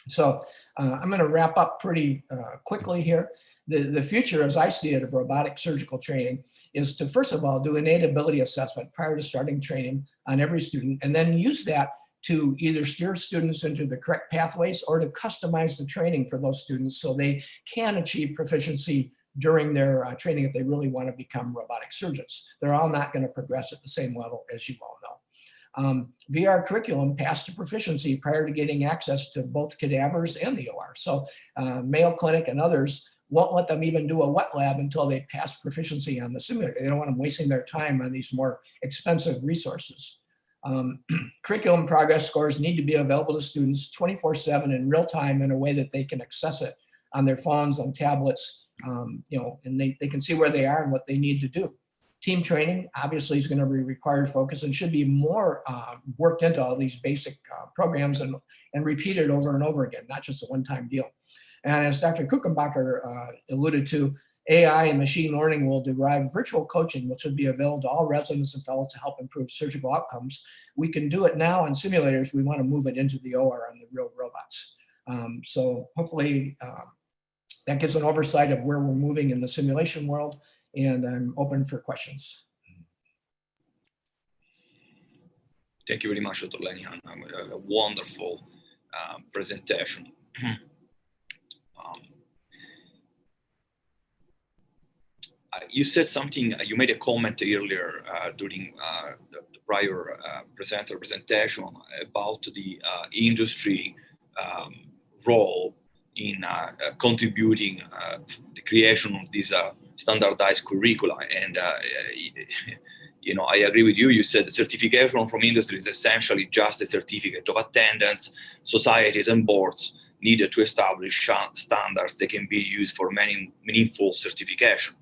So I'm going to wrap up pretty quickly here. The future, as I see it, of robotic surgical training is to, first of all, do innate ability assessment prior to starting training on every student, and then use that to either steer students into the correct pathways or to customize the training for those students so they can achieve proficiency during their training if they really want to become robotic surgeons. They're all not going to progress at the same level, as you all know. VR curriculum passed to proficiency prior to getting access to both cadavers and the OR. So Mayo Clinic and others won't let them even do a wet lab until they pass proficiency on the simulator. They don't want them wasting their time on these more expensive resources. Curriculum progress scores need to be available to students 24/7 in real time in a way that they can access it on their phones, on tablets, you know, and they can see where they are and what they need to do. Team training obviously is going to be required focus and should be more worked into all these basic programs and repeated over and over again, not just a one-time deal. And as Dr. Kuchenbacher alluded to, AI and machine learning will derive virtual coaching, which will be available to all residents and fellows to help improve surgical outcomes. We can do it now on simulators. We want to move it into the OR on the real robots. So hopefully that gives an oversight of where we're moving in the simulation world, and I'm open for questions. Thank you very much, Dr. Lenihan. A wonderful presentation. You said something, you made a comment earlier during the prior presenter presentation about the industry role in contributing the creation of these standardized curricula. And, you know, I agree with you. You said the certification from industry is essentially just a certificate of attendance. Societies and boards needed to establish standards that can be used for many meaningful certification.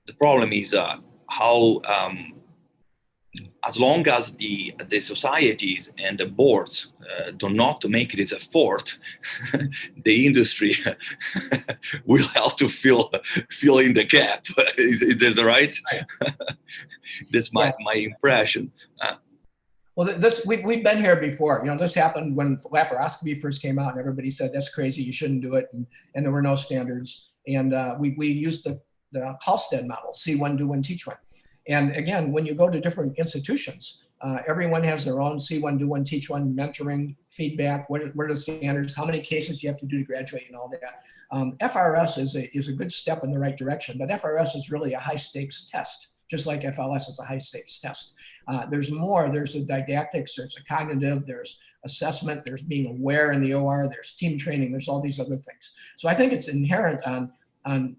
The problem is how, as long as the societies and the boards do not make this effort, the industry will have to fill in the gap. Is that right? That's my impression. Well, we've been here before. You know, this happened when laparoscopy first came out, and everybody said that's crazy, you shouldn't do it, and there were no standards. And we used the Halstead model: see one, do one, teach one. And again, when you go to different institutions, everyone has their own see one, do one, teach one, mentoring, feedback. What are the standards? How many cases you have to do to graduate, and all that. FRS is a good step in the right direction, but FRS is really a high stakes test, just like FLS is a high stakes test. There's more. There's a didactics, there's a cognitive, there's assessment, there's being aware in the OR, there's team training, there's all these other things. So I think it's inherent on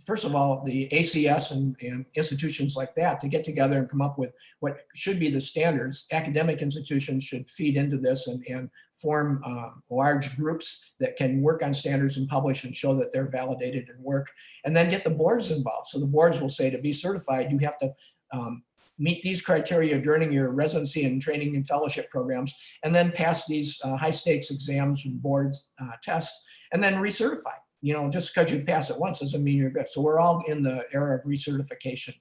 first of all, the ACS and institutions like that to get together and come up with what should be the standards. Academic institutions should feed into this and form large groups that can work on standards and publish and show that they're validated and work, and then get the boards involved. So the boards will say, to be certified, you have to meet these criteria during your residency and training and fellowship programs, and then pass these high stakes exams and boards tests, and then recertify. You know, just because you pass it once doesn't mean you're good. So we're all in the era of recertification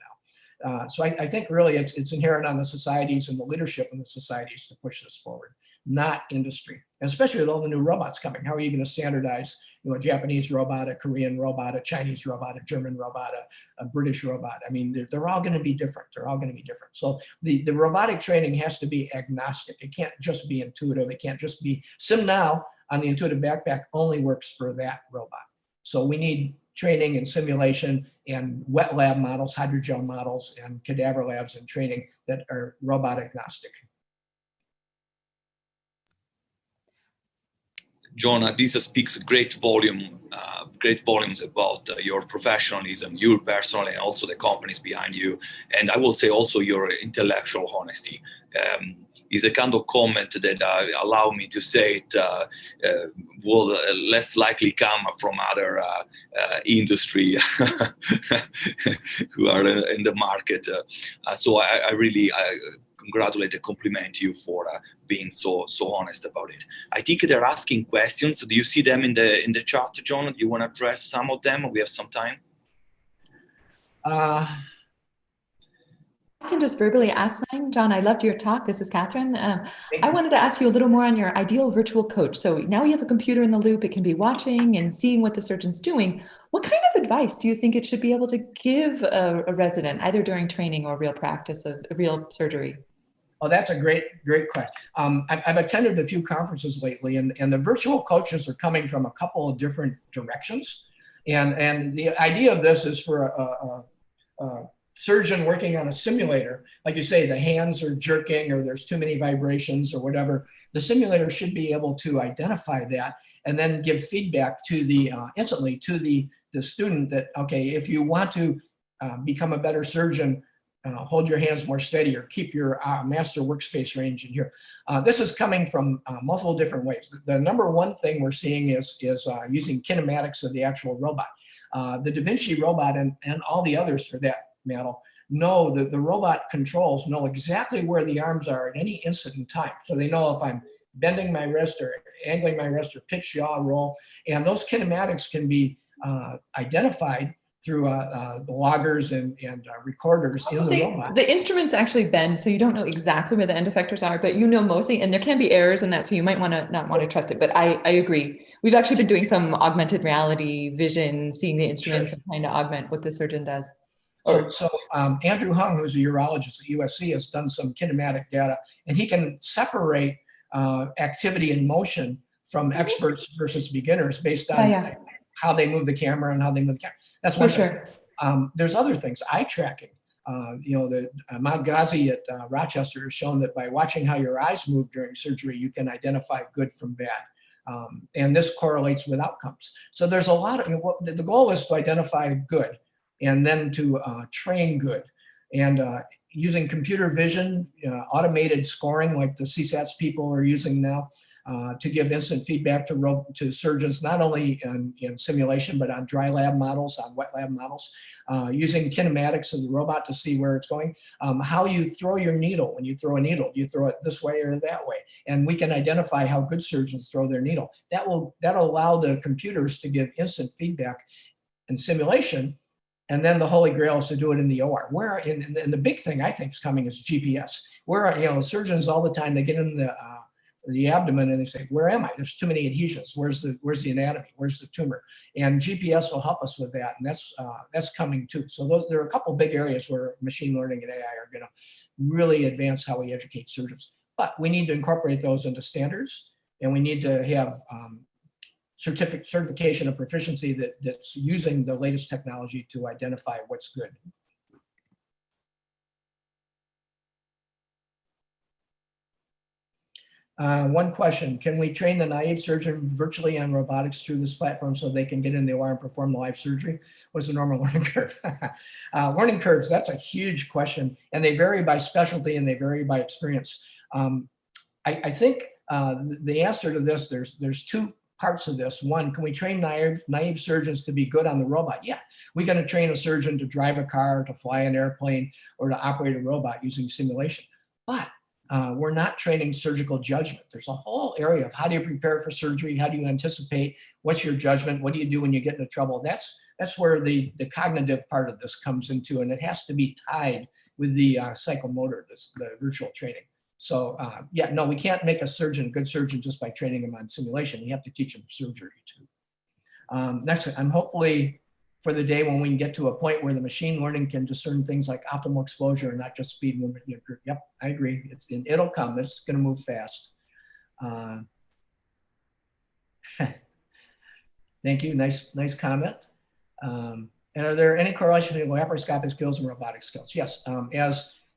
now. So I think really it's inherent on the societies and the leadership in the societies to push this forward, not industry. And especially with all the new robots coming. How are you going to standardize, you know, a Japanese robot, a Korean robot, a Chinese robot, a German robot, a British robot? I mean, they're all going to be different. They're all going to be different. So the robotic training has to be agnostic. It can't just be intuitive. It can't just be SimNow on the intuitive backpack only works for that robot. So we need training and simulation and wet lab models, hydrogel models, and cadaver labs and training that are robot agnostic. John, this speaks great volumes about your professionalism, your personal, and also the companies behind you. And I will say also your intellectual honesty. Is a kind of comment that allow me to say it will less likely come from other industry who are in the market. So I really congratulate and compliment you for being so honest about it. I think they're asking questions. Do you see them in the chat, John? Do you want to address some of them? We have some time. I can just verbally ask mine. John, I loved your talk. This is Catherine. I wanted to ask you a little more on your ideal virtual coach. So now we have a computer in the loop. It can be watching and seeing what the surgeon's doing. What kind of advice do you think it should be able to give a resident, either during training or real practice of real surgery? Oh, that's a great question. I've attended a few conferences lately, and the virtual coaches are coming from a couple of different directions. And the idea of this is for a surgeon working on a simulator, like you say, the hands are jerking or there's too many vibrations or whatever. The simulator should be able to identify that and then give feedback to the instantly to the student that, okay, if you want to become a better surgeon, hold your hands more steady or keep your master workspace range in here. This is coming from multiple different ways. The number one thing we're seeing is using kinematics of the actual robot. The Da Vinci robot and all the others for that matter know that the robot controls know exactly where the arms are at any instant in time. So they know if I'm bending my wrist or angling my wrist or pitch, yaw, roll. And those kinematics can be identified through the loggers and recorders in the robot. The instruments actually bend, so you don't know exactly where the end effectors are, but you know mostly, and there can be errors in that, so you might not want to trust it, but I agree. We've actually been doing some augmented reality vision, seeing the instruments and trying to augment what the surgeon does. So Andrew Hung, who's a urologist at USC, has done some kinematic data, and he can separate activity and motion from experts versus beginners based on how they move the camera and how they move the camera. That's one thing. There's other things, eye tracking. The Mount Ghazi at Rochester has shown that by watching how your eyes move during surgery, you can identify good from bad. And this correlates with outcomes. So there's a lot of, the goal is to identify good and then to train good. And using computer vision, automated scoring like the CSATs people are using now, to give instant feedback to surgeons, not only in simulation, but on dry lab models, on wet lab models, using kinematics of the robot to see where it's going, how you throw your needle. When you throw a needle, do you throw it this way or that way? And we can identify how good surgeons throw their needle. That'll allow the computers to give instant feedback in simulation. And then the holy grail is to do it in the OR. And the big thing I think is coming is GPS. Where surgeons all the time, they get in the abdomen and they say, where am I? There's too many adhesions. Where's the anatomy? Where's the tumor? And GPS will help us with that. And that's coming too. So there are a couple big areas where machine learning and AI are going to really advance how we educate surgeons. But we need to incorporate those into standards, and we need to have certification of proficiency that's using the latest technology to identify what's good. One question, can we train the naive surgeon virtually on robotics through this platform so they can get in the OR and perform the live surgery? What's the normal learning curve? Learning curves, that's a huge question, and they vary by specialty and they vary by experience. I think the answer to this, there's two parts of this. One, can we train naive surgeons to be good on the robot? Yeah, we're going to train a surgeon to drive a car, to fly an airplane, or to operate a robot using simulation. But we're not training surgical judgment. There's a whole area of how do you prepare for surgery? How do you anticipate? What's your judgment? What do you do when you get into trouble? That's where the cognitive part of this comes into, and it has to be tied with the psychomotor, the virtual training. So yeah, no, we can't make a surgeon a good surgeon just by training them on simulation. You have to teach them surgery too. Next, I'm hopefully for the day when we can get to a point where the machine learning can discern things like optimal exposure and not just speed movement. Yep, I agree. It'll come. It's going to move fast. Thank you. Nice comment. And are there any correlation between laparoscopic skills and robotic skills? Yes.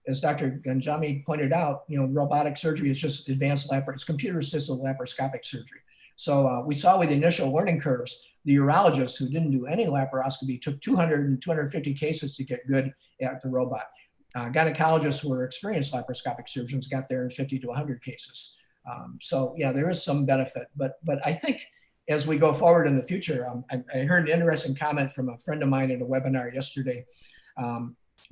As Dr. Ganjami pointed out, robotic surgery is just advanced it's computer-assisted laparoscopic surgery. So we saw with the initial learning curves, the urologists who didn't do any laparoscopy took 200 and 250 cases to get good at the robot. Gynecologists who were experienced laparoscopic surgeons got there in 50 to 100 cases. So yeah, there is some benefit, but I think as we go forward in the future, I heard an interesting comment from a friend of mine at a webinar yesterday,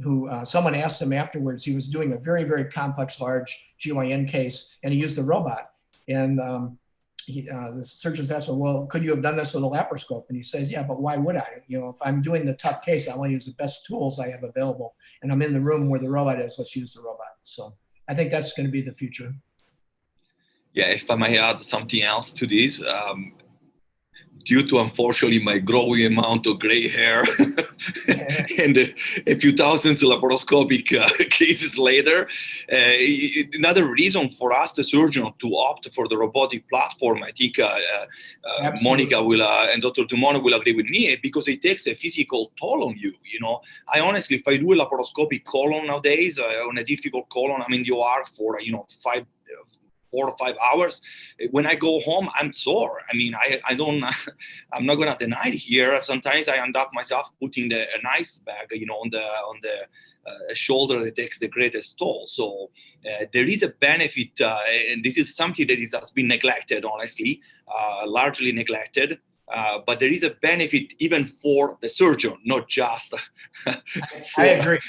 who someone asked him afterwards. He was doing a very, very complex, large GYN case, and he used the robot. And the surgeons asked him, well, could you have done this with a laparoscope? And he says, yeah, but why would I? You know, if I'm doing the tough case, I want to use the best tools I have available. And I'm in the room where the robot is, let's use the robot. So I think that's going to be the future. Yeah, if I may add something else to this, due to, unfortunately, my growing amount of gray hair and a few thousand laparoscopic cases later, another reason for us, the surgeon, to opt for the robotic platform, I think Monica will and Dr. Dumont will agree with me, because it takes a physical toll on you. You know, I honestly, if I do a laparoscopic colon nowadays, on a difficult colon, I'm in the OR for 4 or 5 hours. When I go home, I'm sore. I mean, I'm not gonna deny it here. Sometimes I end up myself putting an ice bag, on the shoulder that takes the greatest toll. So there is a benefit, and this is something that has been neglected, honestly, largely neglected. But there is a benefit even for the surgeon, not just for I agree.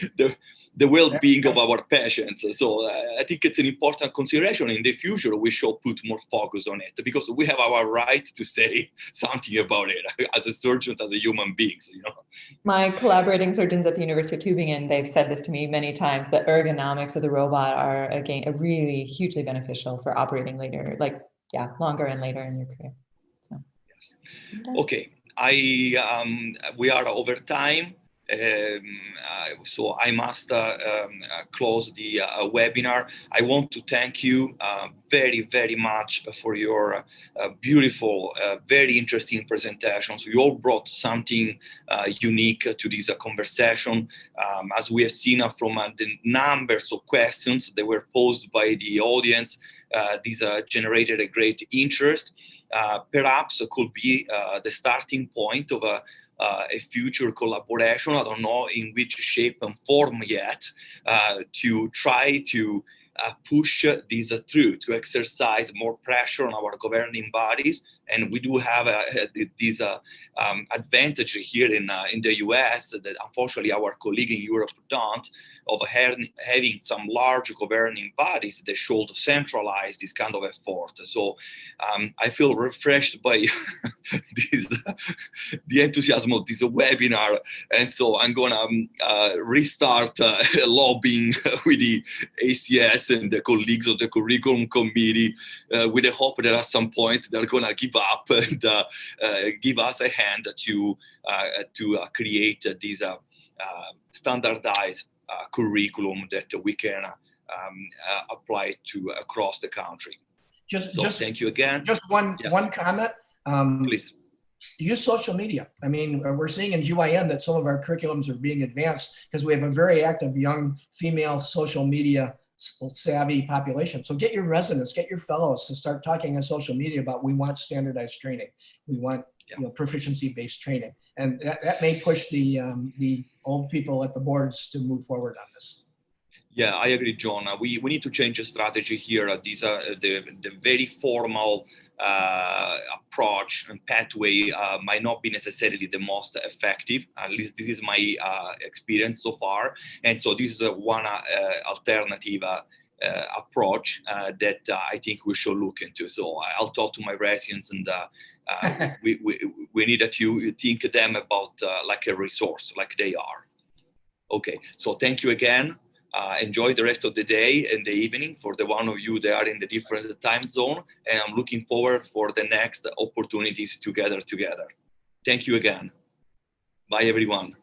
the well-being of our patients. So I think it's an important consideration. In the future, we should put more focus on it, because we have our right to say something about it as a surgeon, as a human beings. My collaborating surgeons at the University of Tübingen, they've said this to me many times, the ergonomics of the robot are, again, really hugely beneficial for operating later, longer and later in your career. So. Yes. Okay, we are over time. So I must close the webinar. I want to thank you very, very much for your beautiful, very interesting presentations. You all brought something unique to this conversation. As we have seen from the numbers of questions that were posed by the audience, these generated a great interest. Perhaps it could be the starting point of a future collaboration. I don't know in which shape and form yet, to try to push this through, to exercise more pressure on our governing bodies. And we do have this advantage here in the US that unfortunately our colleague in Europe don't, of having some large governing bodies that should centralize this kind of effort. So I feel refreshed by the enthusiasm of this webinar. And so I'm going to restart lobbying with the ACS and the colleagues of the curriculum committee with the hope that at some point they're going to give up and give us a hand to create this standardized curriculum that we can apply to across the country. Just thank you again. Just one comment. Please. Use social media. I mean, we're seeing in GYN that some of our curriculums are being advanced because we have a very active young female social media savvy population. So get your residents, get your fellows to start talking on social media about, we want standardized training. We want proficiency-based training. And that may push the old people at the boards to move forward on this. Yeah, I agree, John. We need to change the strategy here. These are the very formal approach and pathway might not be necessarily the most effective. At least this is my experience so far. And so this is one alternative approach that I think we should look into. So I'll talk to my residents, and we need to think them about like a resource, like they are. Okay, so thank you again. Enjoy the rest of the day and the evening for the one of you that are in the different time zone. And I'm looking forward for the next opportunities together. Thank you again. Bye, everyone.